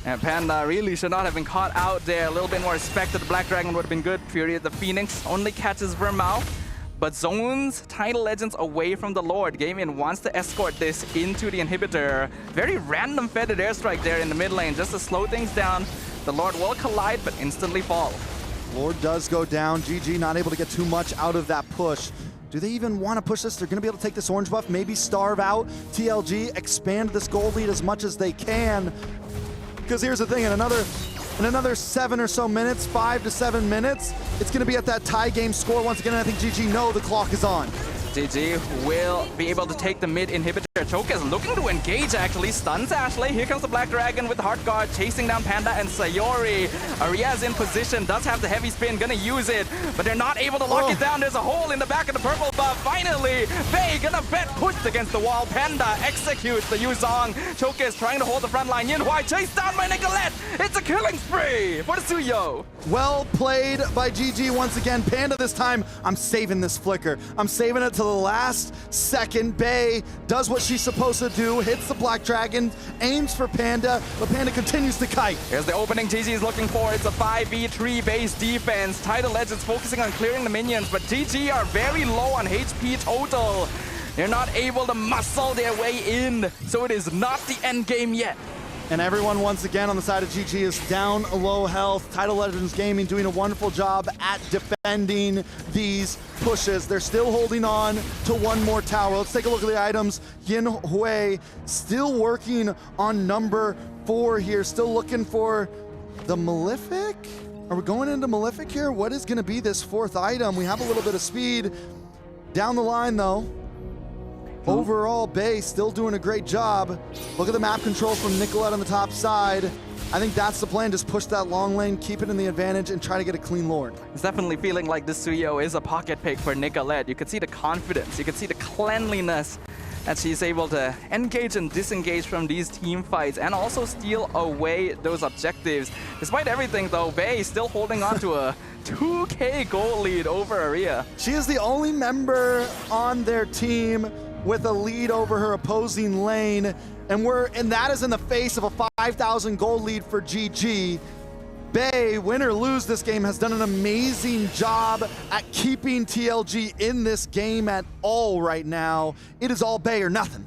And Panda really should not have been caught out there. A little bit more respect to the Black Dragon would have been good. Fury of the Phoenix only catches Vermouth, but zones Tidal Legends away from the Lord. Gaimin wants to escort this into the inhibitor. Very random feathered airstrike there in the mid lane just to slow things down. The Lord will collide, but instantly fall. Lord does go down. GG not able to get too much out of that push. Do they even want to push this? They're going to be able to take this orange buff, maybe starve out TLG, expand this gold lead as much as they can. Because here's the thing, in another 7 or so minutes, 5 to 7 minutes, it's going to be at that tie game score once again. And I think GG know the clock is on. GG will be able to take the mid inhibitor. Chokas looking to engage, actually stuns Ashley. Here comes the Black Dragon with the Heart Guard, chasing down Panda and Sayori. Aria's in position, does have the heavy spin, gonna use it, but they're not able to lock it down. There's a hole in the back of the purple buff. Finally, Faye gonna bet pushed against the wall. Panda executes the Yuzong. Chokas trying to hold the front line. Yinhuai chased down by Nicolette. It's a killing spree for the Suyo. Well played by GG once again. Panda this time I'm saving this flicker. I'm saving it to the last second. Bay does what she's supposed to do, hits the Black Dragon, aims for Panda, but Panda continues to kite. Here's the opening GG is looking for. It's a 5v3 base defense. Tidal Legends focusing on clearing the minions, but GG are very low on HP total. They're not able to muscle their way in, so it is not the end game yet. And everyone, once again, on the side of GG is down low health. Tidal Legends Gaming doing a wonderful job at defending these pushes. They're still holding on to one more tower. Let's take a look at the items. Yin Hui still working on number 4 here. Still looking for the Malefic? Are we going into Malefic here? What is going to be this 4th item? We have a little bit of speed down the line, though. Overall, Bay still doing a great job. Look at the map control from Nicolette on the top side. I think that's the plan, just push that long lane, keep it in the advantage, and try to get a clean Lord. It's definitely feeling like this Suyo is a pocket pick for Nicolette. You can see the confidence, you can see the cleanliness that she's able to engage and disengage from these team fights and also steal away those objectives. Despite everything though, Bay still holding on to a 2K gold lead over Aria. She is the only member on their team with a lead over her opposing lane, and that is in the face of a 5,000 gold lead for GG. Bay, win or lose this game, has done an amazing job at keeping TLG in this game at all right now. It is all Bay or nothing.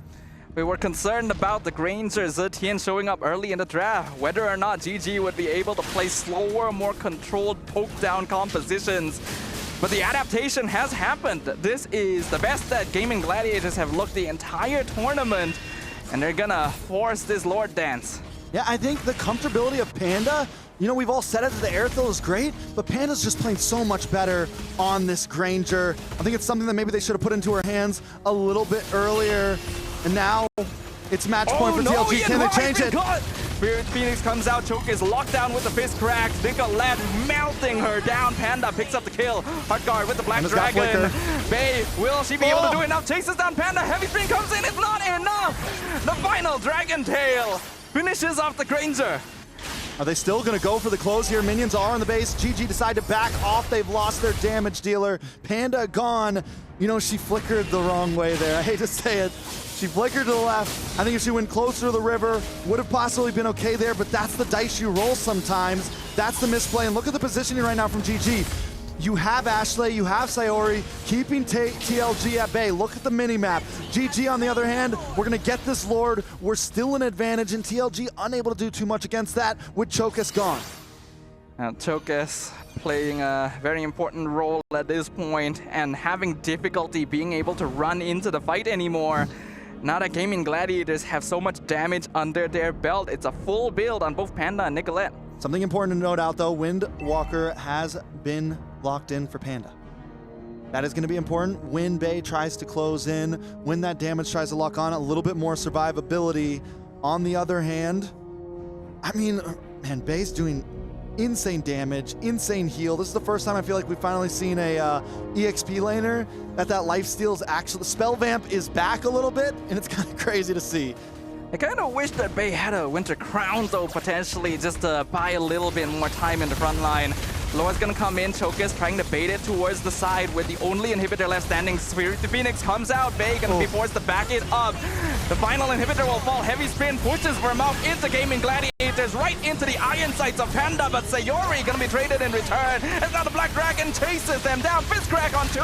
We were concerned about the Granger Zetian showing up early in the draft, whether or not GG would be able to play slower, more controlled poke-down compositions. But the adaptation has happened. This is the best that Gaimin Gladiators have looked the entire tournament, and they're gonna force this Lord dance. Yeah, I think the comfortability of Panda, you know, we've all said it, that the air throw is great, but Panda's just playing so much better on this Granger. I think it's something that maybe they should have put into her hands a little bit earlier, and now it's match point for TLG. Can they change it? Spirit Phoenix comes out, Choke is locked down with the fist cracked. Nicolette melting her down. Panda picks up the kill. Hardguard with the Black Dragon. Bay, will she be able to do enough? Chases down Panda. Heavy Spin comes in, it's not enough. The final Dragon Tail finishes off the Granger. Are they still going to go for the close here? Minions are on the base. GG decide to back off. They've lost their damage dealer. Panda gone. You know, she flickered the wrong way there. I hate to say it. She flickered to the left. I think if she went closer to the river, would have possibly been okay there, but that's the dice you roll sometimes. That's the misplay. And look at the positioning right now from GG. You have Ashley, you have Sayori, keeping TLG at bay. Look at the mini-map. GG, on the other hand, we're going to get this Lord. We're still in advantage, and TLG unable to do too much against that with Chokus gone. Now, Chokus playing a very important role at this point and having difficulty being able to run into the fight anymore. Now that Gaimin Gladiators have so much damage under their belt, it's a full build on both Panda and Nicolette. Something important to note out though, Windwalker has been locked in for Panda. That is going to be important when Bay tries to close in, when that damage tries to lock on, a little bit more survivability. On the other hand, I mean, man, Bay's doing insane damage, insane heal. This is the first time I feel like we've finally seen a EXP laner that lifesteal's actually, the spell vamp is back a little bit, and it's kind of crazy to see. I kind of wish that Bay had a Winter Crown though, potentially, just to buy a little bit more time in the front line. Loa's gonna come in, Chokus trying to bait it towards the side with the only inhibitor left standing. Spirit Phoenix comes out, Bay gonna be forced to back it up. The final inhibitor will fall. Heavy Spin pushes Vermouth into Gaimin Gladiators, right into the iron sights of Panda, but Sayori gonna be traded in return. And now the Black Dragon chases them down. Fist crack on 2,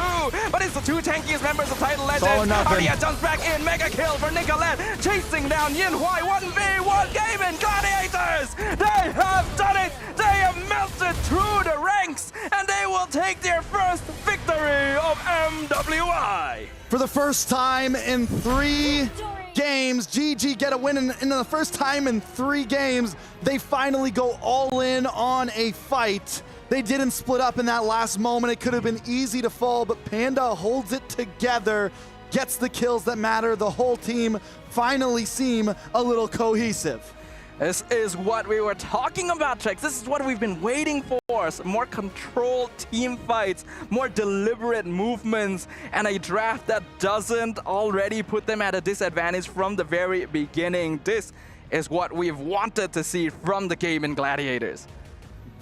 but it's the 2 tankiest members of Tidal Legends. Aria jumps back in, mega kill for Nicolette, chasing down Yin Hui. 1v1 Gaimin Gladiators! They have done it! They have melted through the ranks, and they will take their first victory of MWI. For the first time in 3 games, GG get a win, and the first time in 3 games, they finally go all in on a fight. They didn't split up in that last moment. It could have been easy to fall, but Panda holds it together, gets the kills that matter. The whole team finally seem a little cohesive. This is what we were talking about, Trex. This is what we've been waiting for. Some more controlled team fights, more deliberate movements, and a draft that doesn't already put them at a disadvantage from the very beginning. This is what we've wanted to see from the Gaimin Gladiators.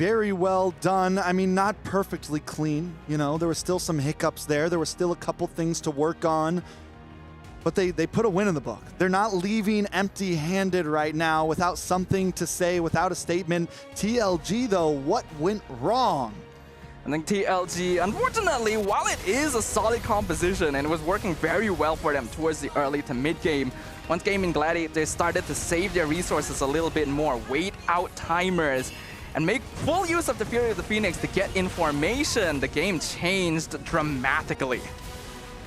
very well done. I mean, not perfectly clean, you know. There were still some hiccups there. There were still a couple things to work on. But they put a win in the book. They're not leaving empty-handed right now without something to say, without a statement. TLG, though, what went wrong? I think TLG, unfortunately, while it is a solid composition and it was working very well for them towards the early to mid-game, once Gaimin Gladiators started to save their resources a little bit more, wait out timers, and make full use of the Fury of the Phoenix to get information, the game changed dramatically.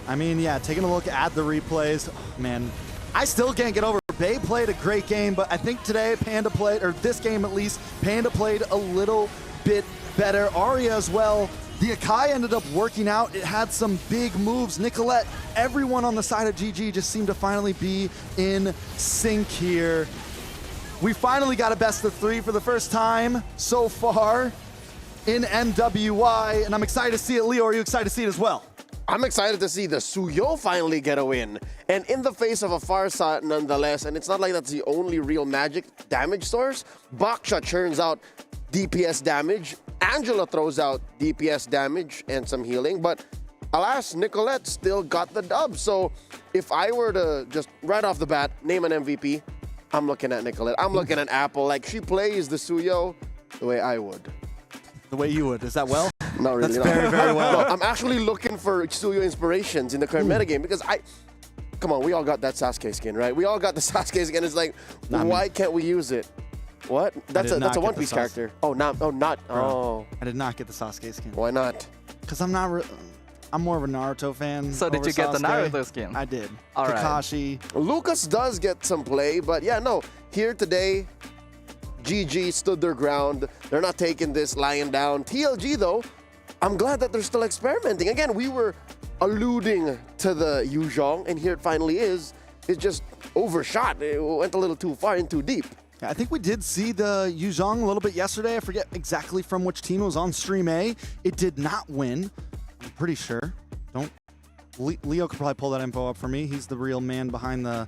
I mean, yeah, taking a look at the replays, oh, man, I still can't get over it. Bay played a great game, but I think today Panda played, or this game at least, Panda played a little bit better. Arya as well. The Akai ended up working out. It had some big moves. Nicolette, everyone on the side of GG just seemed to finally be in sync here. We finally got a best of 3 for the first time so far in MWI, and I'm excited to see it. Leo, are you excited to see it as well? I'm excited to see the Suyo finally get a win. And in the face of a Farsa nonetheless, and it's not like that's the only real magic damage source. Baksha churns out DPS damage. Angela throws out DPS damage and some healing. But alas, Nicolette still got the dub. So if I were to just right off the bat name an MVP, I'm looking at Nicolette. I'm looking at Apple. Like, she plays the Suyo the way I would. The way you would. Is that well? Not really. That's very, very well. No, I'm actually looking for Suyo inspirations in the current metagame because come on, we all got that Sasuke skin, right? We all got the Sasuke skin. It's like, why can't we use it? What? That's a One Piece character. Oh, not. Oh. I did not get the Sasuke skin. Why not? Because I'm not. I'm more of a Naruto fan. So did you get the Naruto skin? I did. All right. Kakashi. Lucas does get some play, but yeah, no. Here today, GG stood their ground. They're not taking this lying down. TLG, though, I'm glad that they're still experimenting. Again, we were alluding to the Yuzhong, and here it finally is. It just overshot. It went a little too far and too deep. I think we did see the Yuzhong a little bit yesterday. I forget exactly from which team. It was on Stream A. It did not win. I'm pretty sure. Leo could probably pull that info up for me. He's the real man behind the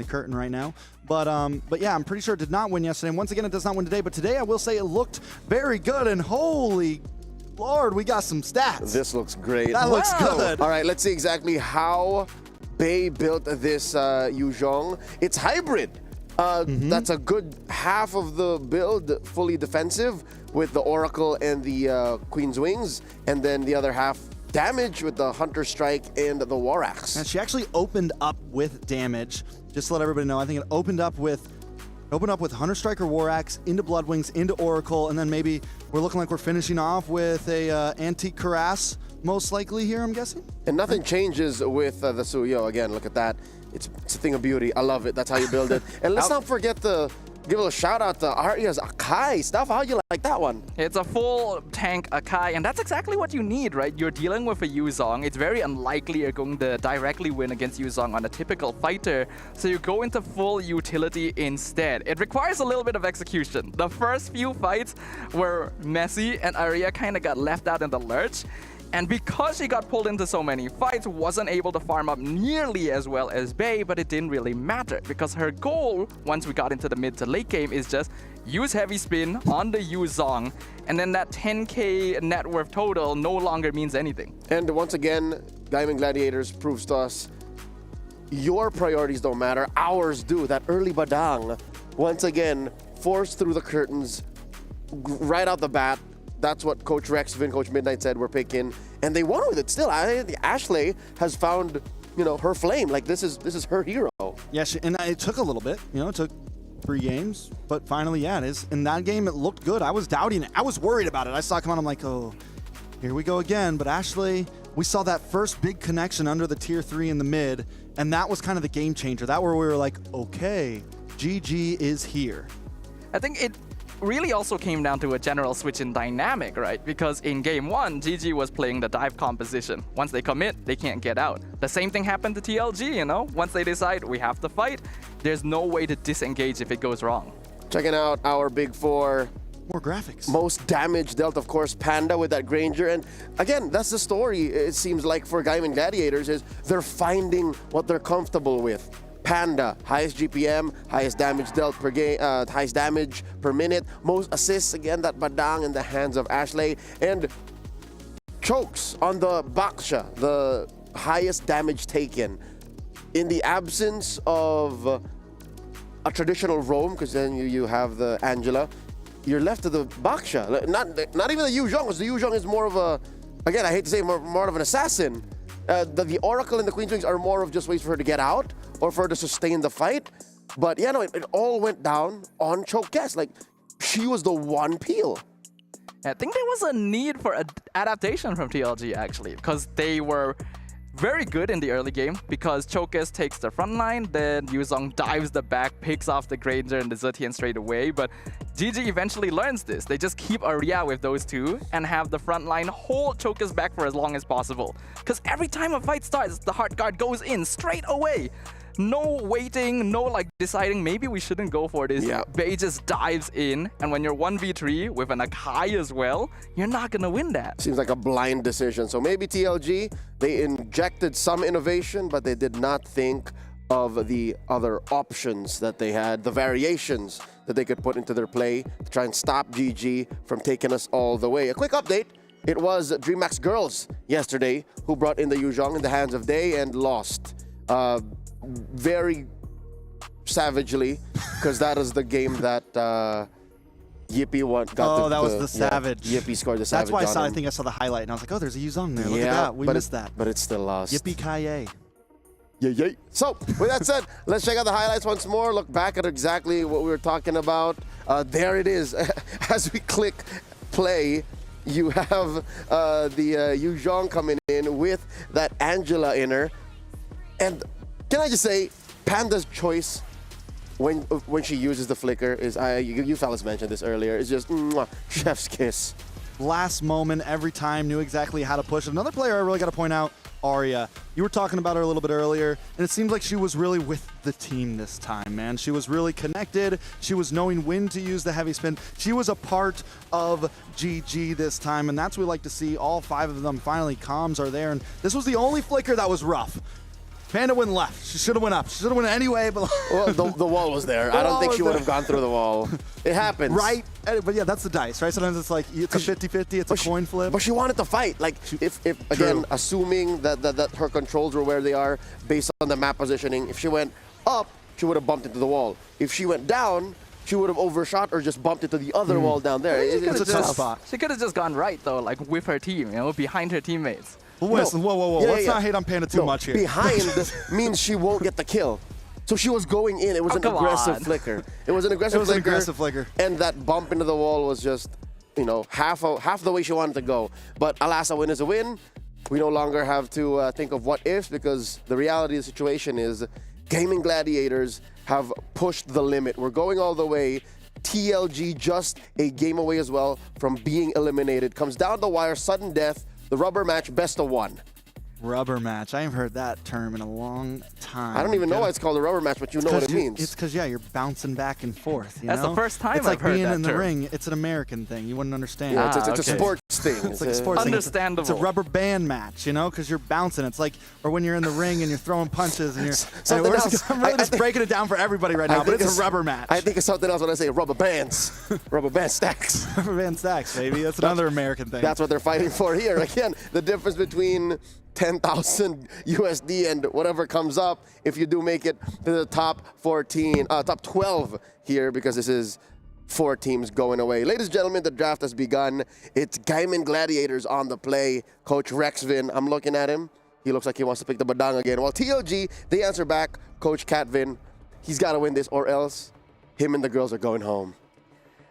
curtain right now. But yeah, I'm pretty sure it did not win yesterday. And once again, it does not win today. But today, I will say it looked very good. And holy Lord, we got some stats. This looks great. That looks good. All right, let's see exactly how Bay built this Yuzhong. It's hybrid. That's a good half of the build fully defensive with the Oracle and the Queen's Wings, and then the other half damage with the Hunter Strike and the War Axe. And she actually opened up with damage. Just to let everybody know, I think it opened up with Hunter Strike or War Axe into Blood Wings, into Oracle, and then maybe we're looking like we're finishing off with a Antique Cuirass, most likely here, I'm guessing. And nothing changes with the Suyo. Again, look at that. It's a thing of beauty. I love it. That's how you build it. And let's not forget to give a little shout out to Arya's Akai stuff. How you like that one? It's a full tank Akai, and that's exactly what you need, right? You're dealing with a Yuzhong. It's very unlikely you're going to directly win against Yuzhong on a typical fighter, so you go into full utility instead. It requires a little bit of execution. The first few fights were messy, and Arya kind of got left out in the lurch. And because she got pulled into so many fights, wasn't able to farm up nearly as well as Bay, but it didn't really matter because her goal, once we got into the mid to late game, is just use heavy spin on the Yuzhong, and then that 10k net worth total no longer means anything. And once again, Gaimin Gladiators proves to us your priorities don't matter, ours do. That early badang, once again, forced through the curtains right out the bat. That's what Coach Rex, Coach Midnight said we're picking, and they won with it still. I think Ashley has found, her flame. Like, this is her hero. Yeah, and it took a little bit. It took 3 games, but finally, yeah, it is. In that game, it looked good. I was doubting it. I was worried about it. I saw it come on. I'm like, oh, here we go again. But Ashley, we saw that first big connection under the tier 3 in the mid, and that was kind of the game changer. That where we were like, okay, GG is here. I think it really also came down to a general switch in dynamic, right? Because in game 1, GG was playing the dive composition. Once they commit, they can't get out. The same thing happened to TLG, Once they decide we have to fight, there's no way to disengage if it goes wrong. Checking out our big 4. More graphics. Most damage dealt, of course, Panda with that Granger. And again, that's the story, it seems like, for Gaimin Gladiators, is they're finding what they're comfortable with. Panda, highest GPM, highest damage dealt per game, highest damage per minute, most assists, again, that badang in the hands of Ashley, and chokes on the Baksha, the highest damage taken. In the absence of a traditional roam, because then you have the Angela, you're left to the Baksha. Not even the Yuzhong, because the Yuzhong is more of a, again, I hate to say, more of an assassin. The Oracle and the Queen's Wings are more of just ways for her to get out or for her to sustain the fight. But yeah, no, it all went down on choke guess. Like, she was the one peel. I think there was a need for adaptation from TLG, actually, because they were very good in the early game, because Chokes takes the front line, then Yuzong dives the back, picks off the Granger and the Zetian straight away, but GG eventually learns this. They just keep Arya with those two and have the front line hold Chokes back for as long as possible. Because every time a fight starts, the Heart Guard goes in straight away. No waiting, no like deciding maybe we shouldn't go for this. Yeah. Bey just dives in, and when you're 1v3 with an Akai as well, you're not gonna win that. Seems like a blind decision. So maybe TLG, they injected some innovation, but they did not think of the other options that they had, the variations that they could put into their play to try and stop GG from taking us all the way. A quick update. It was DreamHack's girls yesterday who brought in the Yuzhong in the hands of Day and lost. Very savagely, because that is the game that Yippee was the Savage. Yippee scored the Savage. That's why on I him. think I saw the highlight and I was like, oh, there's a Yuzong there. Look at that. We missed that. But it's still lost. Yippee Kaye. Yay. So, with that said, let's check out the highlights once more. Look back at exactly what we were talking about. There it is. As we click play, you have the Yuzhong coming in with that Angela in her. And can I just say, Panda's choice when she uses the flicker is, you fellas mentioned this earlier, is just mwah, chef's kiss. Last moment, every time, knew exactly how to push. Another player I really got to point out, Arya. You were talking about her a little bit earlier, and it seems like she was really with the team this time, man. She was really connected. She was knowing when to use the heavy spin. She was a part of GG this time, and that's what we like to see. All 5 of them, finally, comms are there, and this was the only flicker that was rough. Panda went left. She should have went up. She should have went anyway, but well, the wall was there. I don't think she would have gone through the wall. It happens. Right? But yeah, that's the dice, right? Sometimes it's like, it's a 50-50, it's a coin flip. But she wanted to fight. Like, if again, assuming that her controls were where they are based on the map positioning, if she went up, she would have bumped into the wall. If she went down, she would have overshot or just bumped into the other wall down there. It's a tough spot. She could have just gone right, though, like with her team, you know, behind her teammates. Listen, whoa. Let's not hate on Panda too much here. Behind means she won't get the kill. So she was going in. It was an aggressive flicker. It was an aggressive flicker. And that bump into the wall was just, you know, half the way she wanted to go. But alas, a win is a win. We no longer have to think of what ifs, because the reality of the situation is Gaimin Gladiators have pushed the limit. We're going all the way. TLG just a game away as well from being eliminated. Comes down the wire, sudden death. The rubber match, best of 1. Rubber match. I haven't heard that term in a long time. I don't even know why it's called a rubber match, but you know what it means. It's because, yeah, you're bouncing back and forth. That's the first time I've heard that. It's like being in the term. ring. It's an American thing. You wouldn't understand. Yeah, it's a sports thing. It's like a sports thing. Understandable. It's a rubber band match, you know, because you're bouncing. It's like, or when you're in the ring and you're throwing punches and you're... Anyway, else. I'm really just breaking it down for everybody right now, but it's a rubber match. I think it's something else when I say rubber bands. Rubber band stacks. Rubber band stacks, baby. That's another American thing. That's what they're fighting for here. Again, the difference between 10,000 USD and whatever comes up if you do make it to the top 12 here, because this is 4 teams going away. Ladies and gentlemen, the draft has begun. It's Gaimin Gladiators on the play. Coach Rexvin, I'm looking at him. He looks like he wants to pick the badang again. While TLG, they answer back, Coach Catvin, he's got to win this or else him and the girls are going home.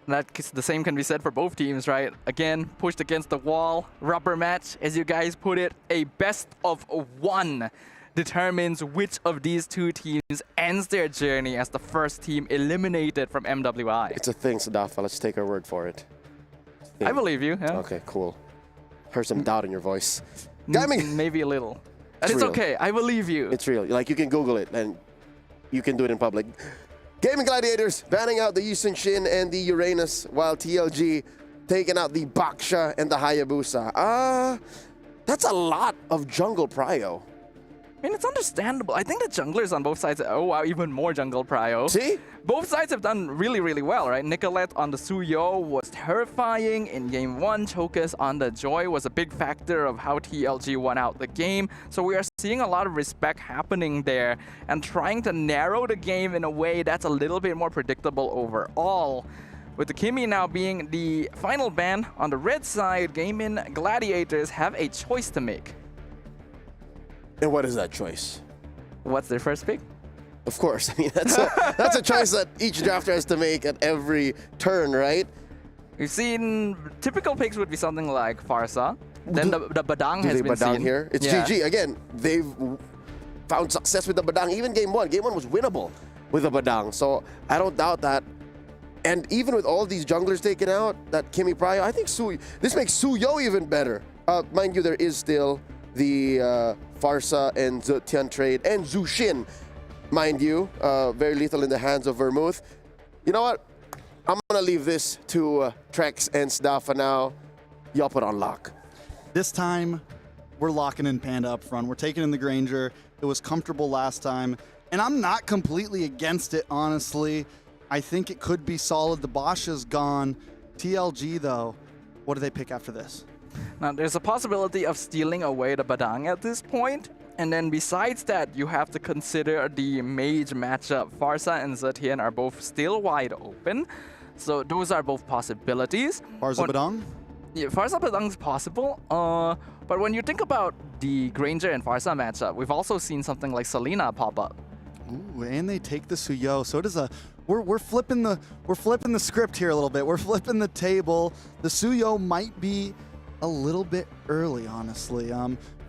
The same can be said for both teams, right? Again, pushed against the wall, rubber match, as you guys put it. A best of 1 determines which of these 2 teams ends their journey as the first team eliminated from MWI. It's a thing, Sadafa. Let's take our word for it. I believe you. Yeah. Okay, cool. Heard some doubt in your voice. Maybe a little. It's okay. I believe you. It's real. Like, you can Google it and you can do it in public. Gaimin Gladiators banning out the Yusun Shin and the Uranus, while TLG taking out the Baksha and the Hayabusa. That's a lot of jungle prio. I mean, it's understandable. I think the junglers on both sides, oh wow, even more jungle prio. See? Both sides have done really, really well, right? Nicolette on the Suyo was terrifying in game 1. Chokus on the Joy was a big factor of how TLG won out the game. So we are seeing a lot of respect happening there and trying to narrow the game in a way that's a little bit more predictable overall. With the Kimmy now being the final ban on the red side, Gaimin Gladiators have a choice to make. And what is that choice? What's their first pick? Of course. I mean, that's a choice that each drafter has to make at every turn, right? We've seen typical picks would be something like Farsa. Then the Badang has been Badang seen. here. It's GG. Again, they've found success with the Badang. Even game 1. Game 1 was winnable with the Badang. So I don't doubt that. And even with all these junglers taken out, that Kimmy Prio, I think this makes Suyo even better. Mind you, there is still the Farsa and Zetian trade and Zushin, mind you, very lethal in the hands of Vermouth. You know what? I'm gonna leave this to Trex and Stafa now. Y'all put on lock. This time, we're locking in Panda up front. We're taking in the Granger. It was comfortable last time, and I'm not completely against it, honestly. I think it could be solid. The Bosch is gone. TLG, though, what do they pick after this? Now, there's a possibility of stealing away the Badang at this point. And then besides that, you have to consider the mage matchup. Farsa and Zetian are both still wide open. So those are both possibilities. Farsa Badang? Yeah, Farsa Badang is possible. But when you think about the Granger and Farsa matchup, we've also seen something like Selena pop up. Ooh, and they take the Suyo. So it is a we're flipping the script here a little bit. We're flipping the table. The Suyo might be a little bit early, honestly.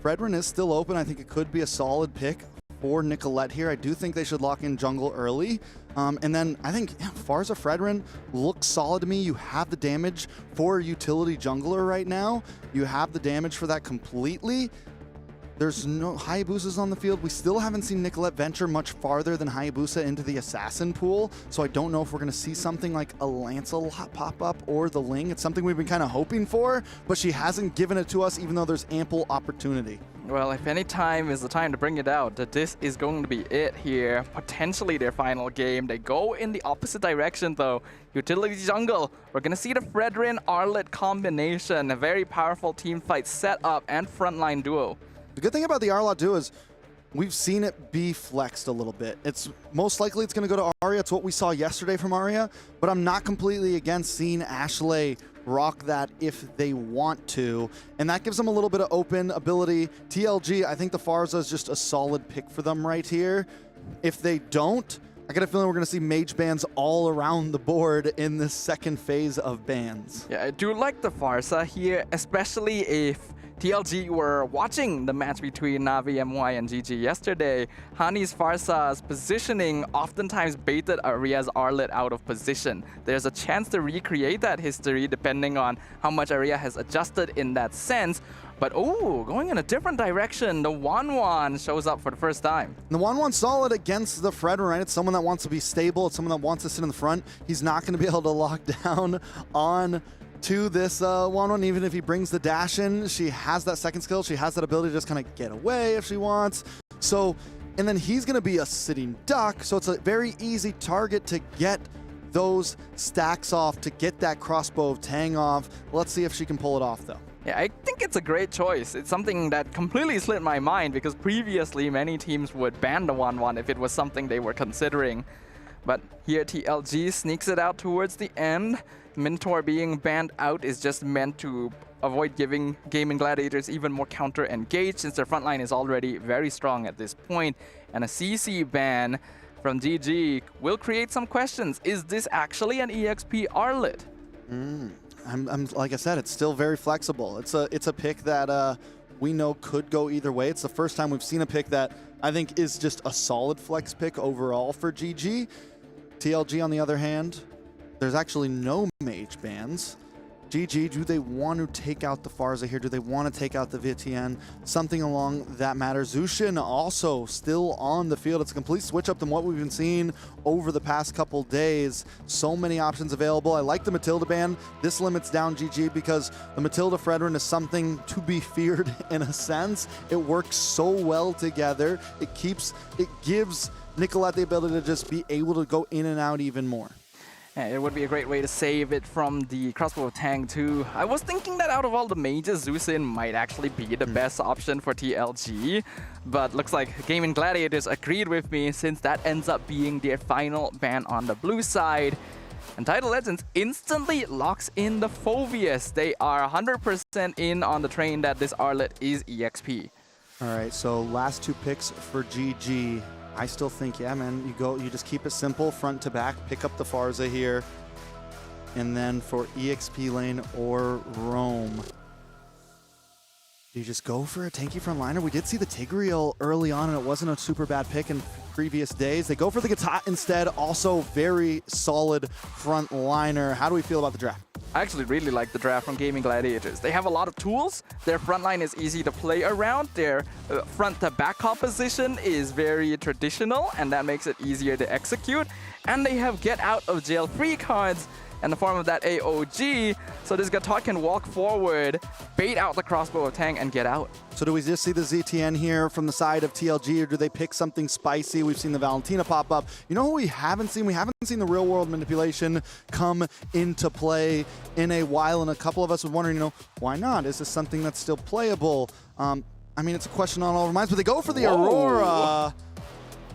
Fredrin is still open. I think it could be a solid pick for Nicolette here. I do think they should lock in jungle early. And then I think Farsa Fredrin looks solid to me. You have the damage for a utility jungler right now. You have the damage for that completely. There's no Hayabusas on the field. We still haven't seen Nicolette venture much farther than Hayabusa into the assassin pool. So I don't know if we're going to see something like a Lancelot pop up or the Ling. It's something we've been kind of hoping for, but she hasn't given it to us, even though there's ample opportunity. Well, if any time is the time to bring it out, that this is going to be it here. Potentially their final game. They go in the opposite direction, though. Utility jungle. We're going to see the Fredrin Arlet combination. A very powerful team fight set up and frontline duo. The good thing about the Arlot duo is we've seen it be flexed a little bit. It's most likely it's going to go to Arya. It's what we saw yesterday from Arya, but I'm not completely against seeing Ashley rock that if they want to, and that gives them a little bit of open ability. TLG, I think the Farsa is just a solid pick for them right here. If they don't, I get a feeling we're going to see mage bans all around the board in this second phase of bans. Yeah, I do like the Farsa here, especially if TLG were watching the match between Navi, MWI, and GG yesterday. Hani's Farsa's positioning oftentimes baited Aria's Arlet out of position. There's a chance to recreate that history depending on how much Aria has adjusted in that sense. But oh, going in a different direction, the Wan shows up for the first time. The Wan solid against the Fredrin, right? It's someone that wants to be stable. It's someone that wants to sit in the front. He's not going to be able to lock down on to this Wan, even if he brings the dash in. She has that second skill. She has that ability to just kind of get away if she wants. So, and then he's going to be a sitting duck. So it's a very easy target to get those stacks off, to get that crossbow of Tang off. Let's see if she can pull it off, though. Yeah, I think it's a great choice. It's something that completely slipped my mind because previously many teams would ban the 1-1 if it was something they were considering. But here TLG sneaks it out towards the end. Mentor being banned out is just meant to avoid giving Gaimin Gladiators even more counter engage since their frontline is already very strong at this point. And a CC ban from GG will create some questions. Is this actually an EXP Arlet? I'm like I said, it's still very flexible. It's a pick that we know could go either way. It's the first time we've seen a pick that I think is just a solid flex pick overall for GG. TLG, on the other hand, there's actually no mage bans. GG, do they want to take out the Farza here? Do they want to take out the VTN? Something along that matter. Zushin also still on the field. It's a complete switch up than what we've been seeing over the past couple days. So many options available. I like the Matilda ban. This limits down GG because the Matilda Fredrin is something to be feared in a sense. It works so well together. It gives Nicolette the ability to just be able to go in and out even more. Yeah, it would be a great way to save it from the crossbow tank too. I was thinking that out of all the mages, Zushin might actually be the best option for TLG, but looks like Gaimin Gladiators agreed with me since that ends up being their final ban on the blue side. And Tidal Legends instantly locks in the Phoveus. They are 100% in on the train that this Arlet is EXP. All right, so last two picks for GG. I still think, yeah, man, you just keep it simple, front to back, pick up the Farza here. And then for EXP lane or Roam, you just go for a tanky frontliner. We did see the Tigreal early on, and it wasn't a super bad pick in previous days. They go for the Gatot instead, also very solid frontliner. How do we feel about the draft? I actually really like the draft from Gaimin Gladiators. They have a lot of tools. Their frontline is easy to play around. Their front-to-back composition is very traditional, and that makes it easier to execute. And they have get-out-of-jail-free cards in the form of that AOG, so this Gatot can walk forward, bait out the crossbow of Tang, and get out. So do we just see the ZTN here from the side of TLG, or do they pick something spicy? We've seen the Valentina pop up. You know who we haven't seen? We haven't seen the real-world manipulation come into play in a while, and a couple of us were wondering, you know, why not? Is this something that's still playable? I mean, it's a question on all our minds, but they go for the Aurora.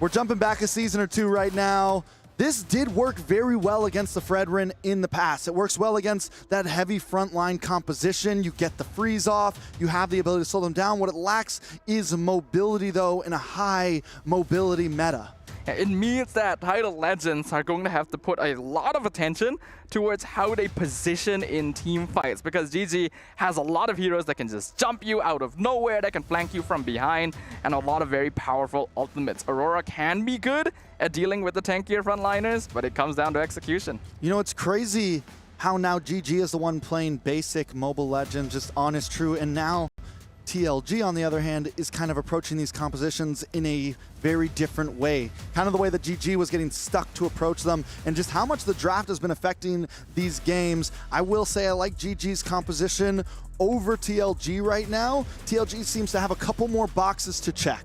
We're jumping back a season or two right now. This did work very well against the Fredrin in the past. It works well against that heavy frontline composition. You get the freeze off. You have the ability to slow them down. What it lacks is mobility, though, in a high mobility meta. It means that Tidal Legends are going to have to put a lot of attention towards how they position in team fights, because GG has a lot of heroes that can just jump you out of nowhere, that can flank you from behind, and a lot of very powerful ultimates. Aurora can be good at dealing with the tankier frontliners, but it comes down to execution. You know, it's crazy how now GG is the one playing basic Mobile Legends, just honest, true, and now TLG, on the other hand, is kind of approaching these compositions in a very different way. Kind of the way that GG was getting stuck to approach them, and just how much the draft has been affecting these games. I will say I like GG's composition over TLG right now. TLG seems to have a couple more boxes to check.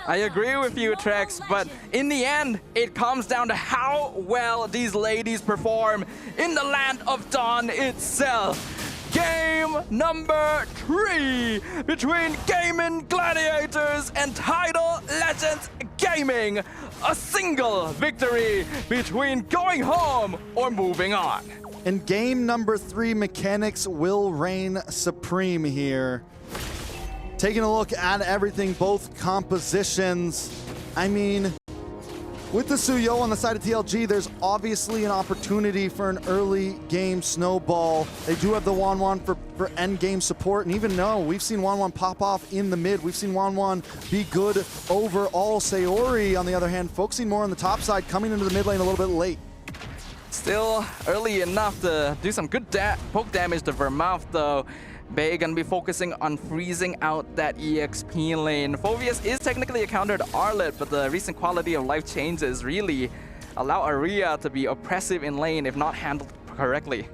I agree with you, Trex, but in the end, it comes down to how well these ladies perform in the land of Dawn itself. Game number 3 between Gaimin Gladiators and Tidal Legends Gaming. A single victory between going home or moving on. In game number 3, mechanics will reign supreme here. Taking a look at everything, both compositions. I mean, with the Suyo on the side of TLG, there's obviously an opportunity for an early game snowball. They do have the Wanwan for end game support, and even though we've seen Wanwan pop off in the mid, we've seen Wanwan be good overall. Sayori, on the other hand, focusing more on the top side, coming into the mid lane a little bit late. Still early enough to do some good poke damage to Vermouth, though. Bay gonna be focusing on freezing out that EXP lane. Phoveus is technically a countered Arlet, but the recent quality of life changes really allow Aria to be oppressive in lane if not handled correctly.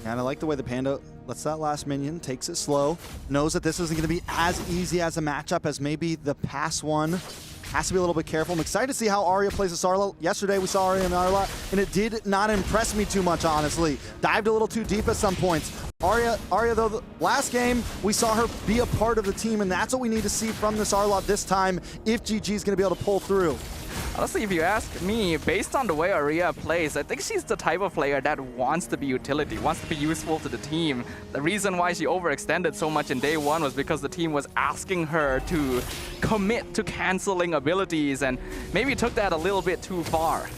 And I like the way the Panda lets that last minion, takes it slow, knows that this isn't going to be as easy as a matchup as maybe the past one. Has to be a little bit careful. I'm excited to see how Arya plays this Arla. Yesterday we saw Arya and Arla, and it did not impress me too much, honestly. Dived a little too deep at some points. Arya though, the last game, we saw her be a part of the team, and that's what we need to see from this Arla this time if GG is going to be able to pull through. Honestly, if you ask me, based on the way Aria plays, I think she's the type of player that wants to be utility, wants to be useful to the team. The reason why she overextended so much in day 1 was because the team was asking her to commit to canceling abilities, and maybe took that a little bit too far.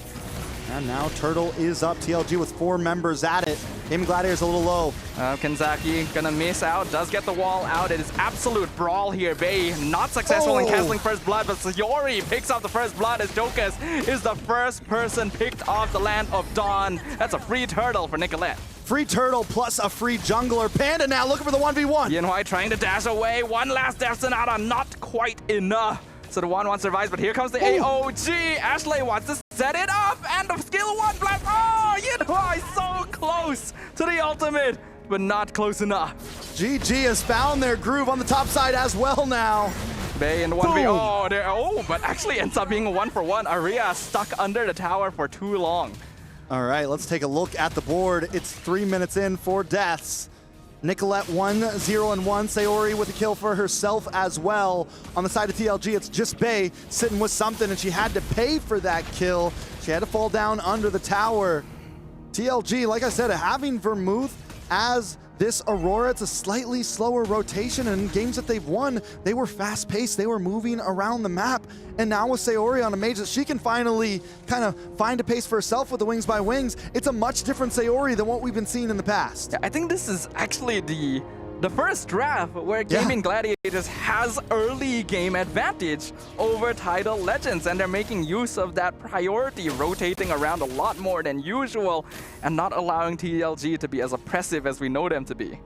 And now Turtle is up. TLG with 4 members at it. Gaimin Gladiators a little low. Kanzaki gonna miss out, does get the wall out. It is absolute brawl here. Bay not successful in canceling first blood, but Sayori picks up the first blood as Jokas is the first person picked off the land of Dawn. That's a free turtle for Nicolette. Free turtle plus a free jungler. Panda now looking for the 1v1. Yinhui trying to dash away. One last Death Sonata, not quite enough. So the 1-1 survives, but here comes the AOG. Ashley wants to set it up, and the skill 1 blast. Oh, Yinhui so close to the ultimate, but not close enough. GG has found their groove on the top side as well now. Bay in 1v. Oh, there. Oh, but actually ends up being a 1-for-1. Aria stuck under the tower for too long. All right, let's take a look at the board. It's 3 minutes in, 4 deaths. Nicolette 1-0-1. Sayori with a kill for herself as well. On the side of TLG, it's just Bay sitting with something, and she had to pay for that kill. She had to fall down under the tower. TLG, like I said, having Vermouth as this Aurora, it's a slightly slower rotation, and in games that they've won, they were fast-paced, they were moving around the map, and now with Sayori on a mage, she can finally kind of find a pace for herself with the Wings by Wings. It's a much different Sayori than what we've been seeing in the past. Yeah, I think this is actually the first draft where Gaimin Gladiators has early game advantage over Tidal Legends, and they're making use of that priority, rotating around a lot more than usual and not allowing TLG to be as oppressive as we know them to be.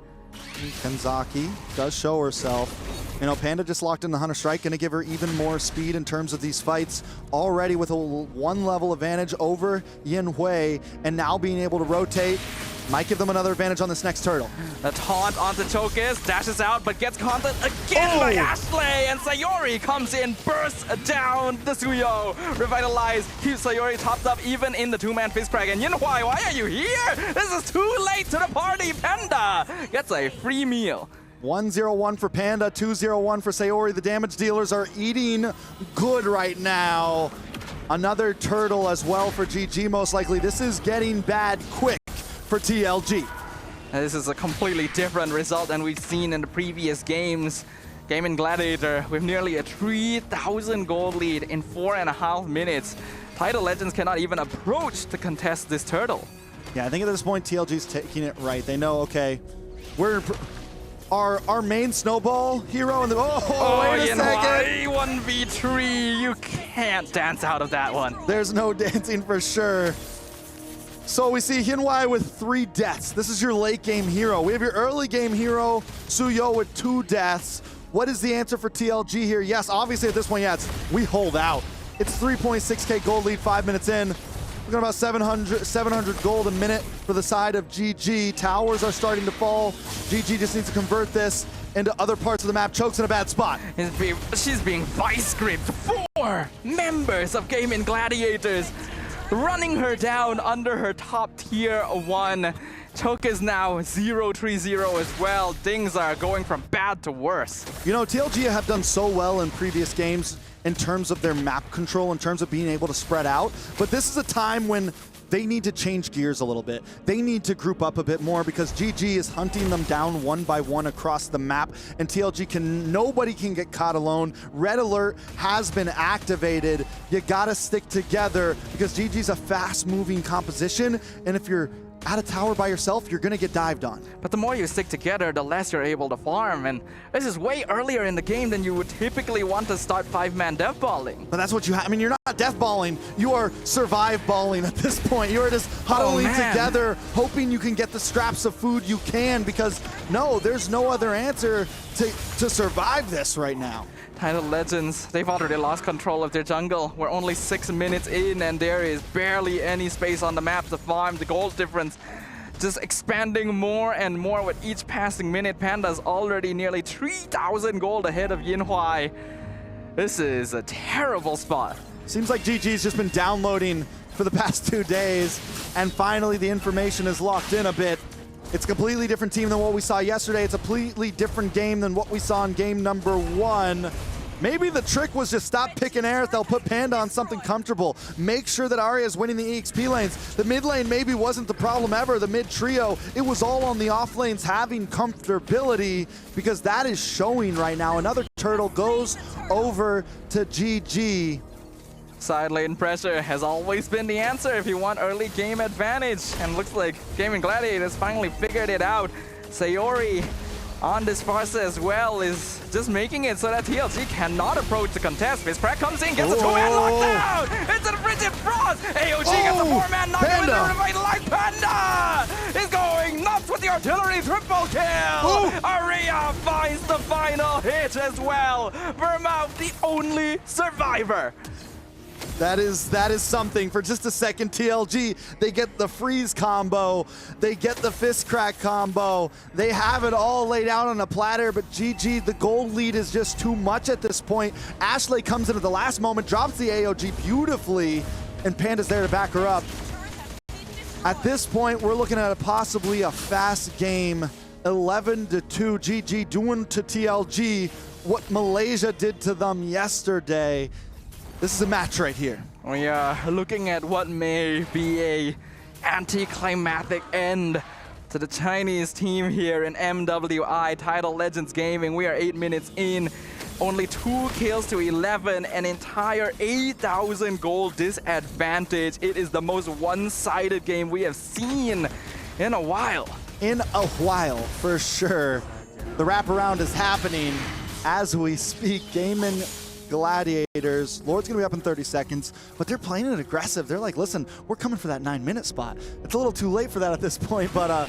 Kanzaki does show herself. You know, Panda just locked in the Hunter Strike, going to give her even more speed in terms of these fights. Already with a 1 level advantage over Yinhui, and now being able to rotate might give them another advantage on this next turtle. The taunt onto Chokus, dashes out, but gets content again by Ashley, and Sayori comes in, bursts down the Suyo. Revitalize, keeps Sayori topped up even in the 2-man fist crack. And Yinhui, why are you here? This is too late to the party. Panda gets a free meal. 1-0-1 for Panda, 2-0-1 for Sayori. The damage dealers are eating good right now. Another turtle as well for GG most likely. This is getting bad quick for TLG. This is a completely different result than we've seen in the previous games. Gaimin Gladiator with nearly a 3,000 gold lead in 4.5 minutes. Tidal Legends cannot even approach to contest this turtle. Yeah, I think at this point TLG's taking it right. They know, okay, we're our main snowball hero in the wait a second. 1v3, you can't dance out of that one. There's no dancing for sure. So we see Yinhui with 3 deaths. This is your late game hero. We have your early game hero, Suyo, with 2 deaths. What is the answer for TLG here? Yes, obviously at this point, yeah, we hold out. It's 3.6k gold lead 5 minutes in. We're going about 700 gold a minute for the side of GG. Towers are starting to fall. GG just needs to convert this into other parts of the map. Chokes in a bad spot. She's being vice gripped. 4 members of Gaimin Gladiators running her down under her top tier 1. Choke is now 0-3-0 as well. Things are going from bad to worse. You know, TLG have done so well in previous games in terms of their map control, in terms of being able to spread out. But this is a time when they need to change gears a little bit. They need to group up a bit more because GG is hunting them down 1 by 1 across the map, and TLG nobody can get caught alone. Red alert has been activated. You gotta stick together because GG's a fast moving composition, and if you're at a tower by yourself, you're gonna get dived on. But the more you stick together, the less you're able to farm, and this is way earlier in the game than you would typically want to start 5-man deathballing. But that's what you have. I mean, you're not deathballing, you are survive balling at this point. You are just huddling together, hoping you can get the scraps of food you can, because no, there's no other answer to survive this right now. Tidal Legends, they've already lost control of their jungle. We're only 6 minutes in and there is barely any space on the map to farm. The gold difference just expanding more and more with each passing minute. Panda's already nearly 3,000 gold ahead of Yinhui. This is a terrible spot. Seems like GG's just been downloading for the past 2 days, and finally the information is locked in a bit. It's a completely different team than what we saw yesterday. It's a completely different game than what we saw in game number 1. Maybe the trick was just stop picking Aerith. They'll put Panda on something comfortable. Make sure that Arya is winning the EXP lanes. The mid lane maybe wasn't the problem ever. The mid trio, it was all on the off lanes having comfortability, because that is showing right now. Another turtle goes over to GG. Side lane pressure has always been the answer if you want early game advantage. And looks like Gaimin Gladiators finally figured it out. Sayori on this farsa as well is just making it so that TLG cannot approach the contest. Fizzcrack comes in, gets a two-man lockdown into the frigid frost. AOG gets a four-man knockdown with a revitalized Panda. Is going nuts with the artillery triple kill. Aria finds the final hit as well. Vermouth, the only survivor. That is something. For just a second, TLG, they get the freeze combo, they get the fist crack combo, they have it all laid out on a platter, but GG, the gold lead is just too much at this point. Ashley comes in at the last moment, drops the AOG beautifully, and Panda's there to back her up. At this point, we're looking at possibly a fast game, 11-2, GG doing to TLG what Malaysia did to them yesterday. This is a match right here. We are looking at what may be a anticlimactic end to the Chinese team here in MWI, Tidal Legends Gaming. We are 8 minutes in, only 2 kills to 11, an entire 8,000 gold disadvantage. It is the most one-sided game we have seen in a while. In a while, for sure. The wraparound is happening as we speak. Gaimin Gladiators. Lord's gonna be up in 30 seconds, but they're playing it aggressive. They're like, listen, we're coming for that 9-minute spot. It's a little too late for that at this point, but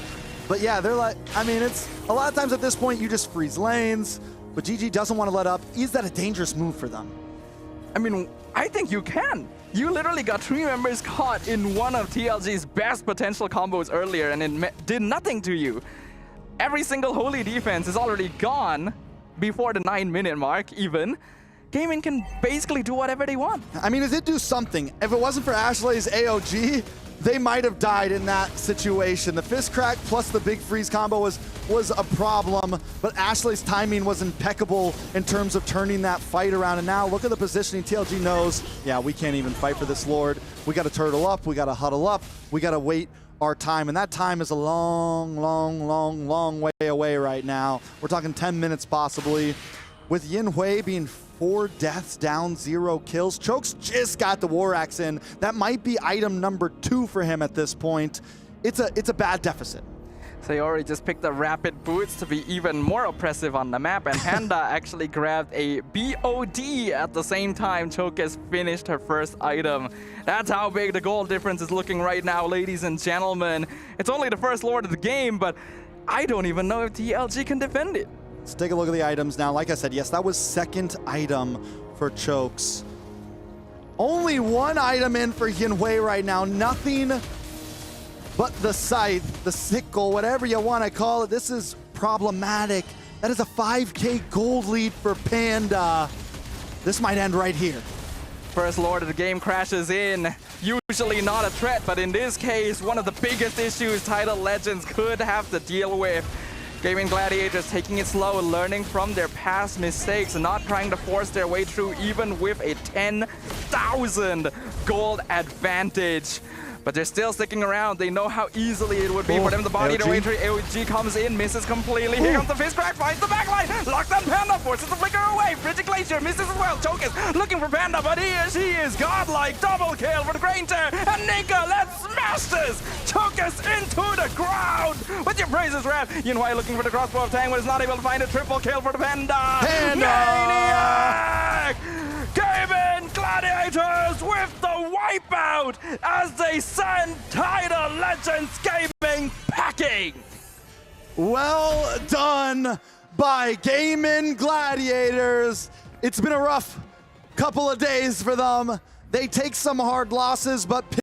yeah, they're like, I mean, it's a lot of times at this point you just freeze lanes, but GG doesn't want to let up. Is that a dangerous move for them? I mean, I think you can. You literally got 3 members caught in one of TLG's best potential combos earlier, and it did nothing to you. Every single holy defense is already gone before the 9-minute mark even. Gaimin can basically do whatever they want. I mean, it did do something. If it wasn't for Ashley's AOG, they might have died in that situation. The fist crack plus the big freeze combo was a problem, but Ashley's timing was impeccable in terms of turning that fight around. And now look at the positioning. TLG knows, yeah, we can't even fight for this Lord. We got to turtle up. We got to huddle up. We got to wait our time. And that time is a long, long, long, long way away right now. We're talking 10 minutes possibly. With Yin Hui being 4 deaths down, 0 kills. Chokes just got the War Axe in. That might be item number 2 for him at this point. It's a bad deficit. Sayori just picked the rapid boots to be even more oppressive on the map, and Panda actually grabbed a BOD at the same time Choke has finished her first item. That's how big the goal difference is looking right now, ladies and gentlemen. It's only the first Lord of the game, but I don't even know if TLG can defend it. Let's take a look at the items now. Like I said, yes, that was second item for Chokes. Only 1 item in for Yin Hui right now. Nothing but the scythe, the sickle, whatever you want to call it. This is problematic. That is a 5K gold lead for Panda. This might end right here. First Lord of the game crashes in. Usually not a threat, but in this case, one of the biggest issues Tidal Legends could have to deal with. Gaimin Gladiators taking it slow, learning from their past mistakes and not trying to force their way through even with a 10,000 gold advantage. But they're still sticking around. They know how easily it would be for them to body their way through. AOG comes in, misses completely. Here comes the fist crack, finds the backline. Lockdown Panda forces the flicker away. Frigid Glacier misses as well. Choke is looking for Panda, but she is godlike. Double kill for the Grain Tear. And Nika, let's smash this. Choke us into the ground. With your praises, Red. Yin Hui looking for the crossbow of Tang, but is not able to find a triple kill for the Panda. Maniac! Gaimin Gladiators with the wipeout as they send Tidal Legends Gaming packing. Well done by Gaimin Gladiators. It's been a rough couple of days for them. They take some hard losses, but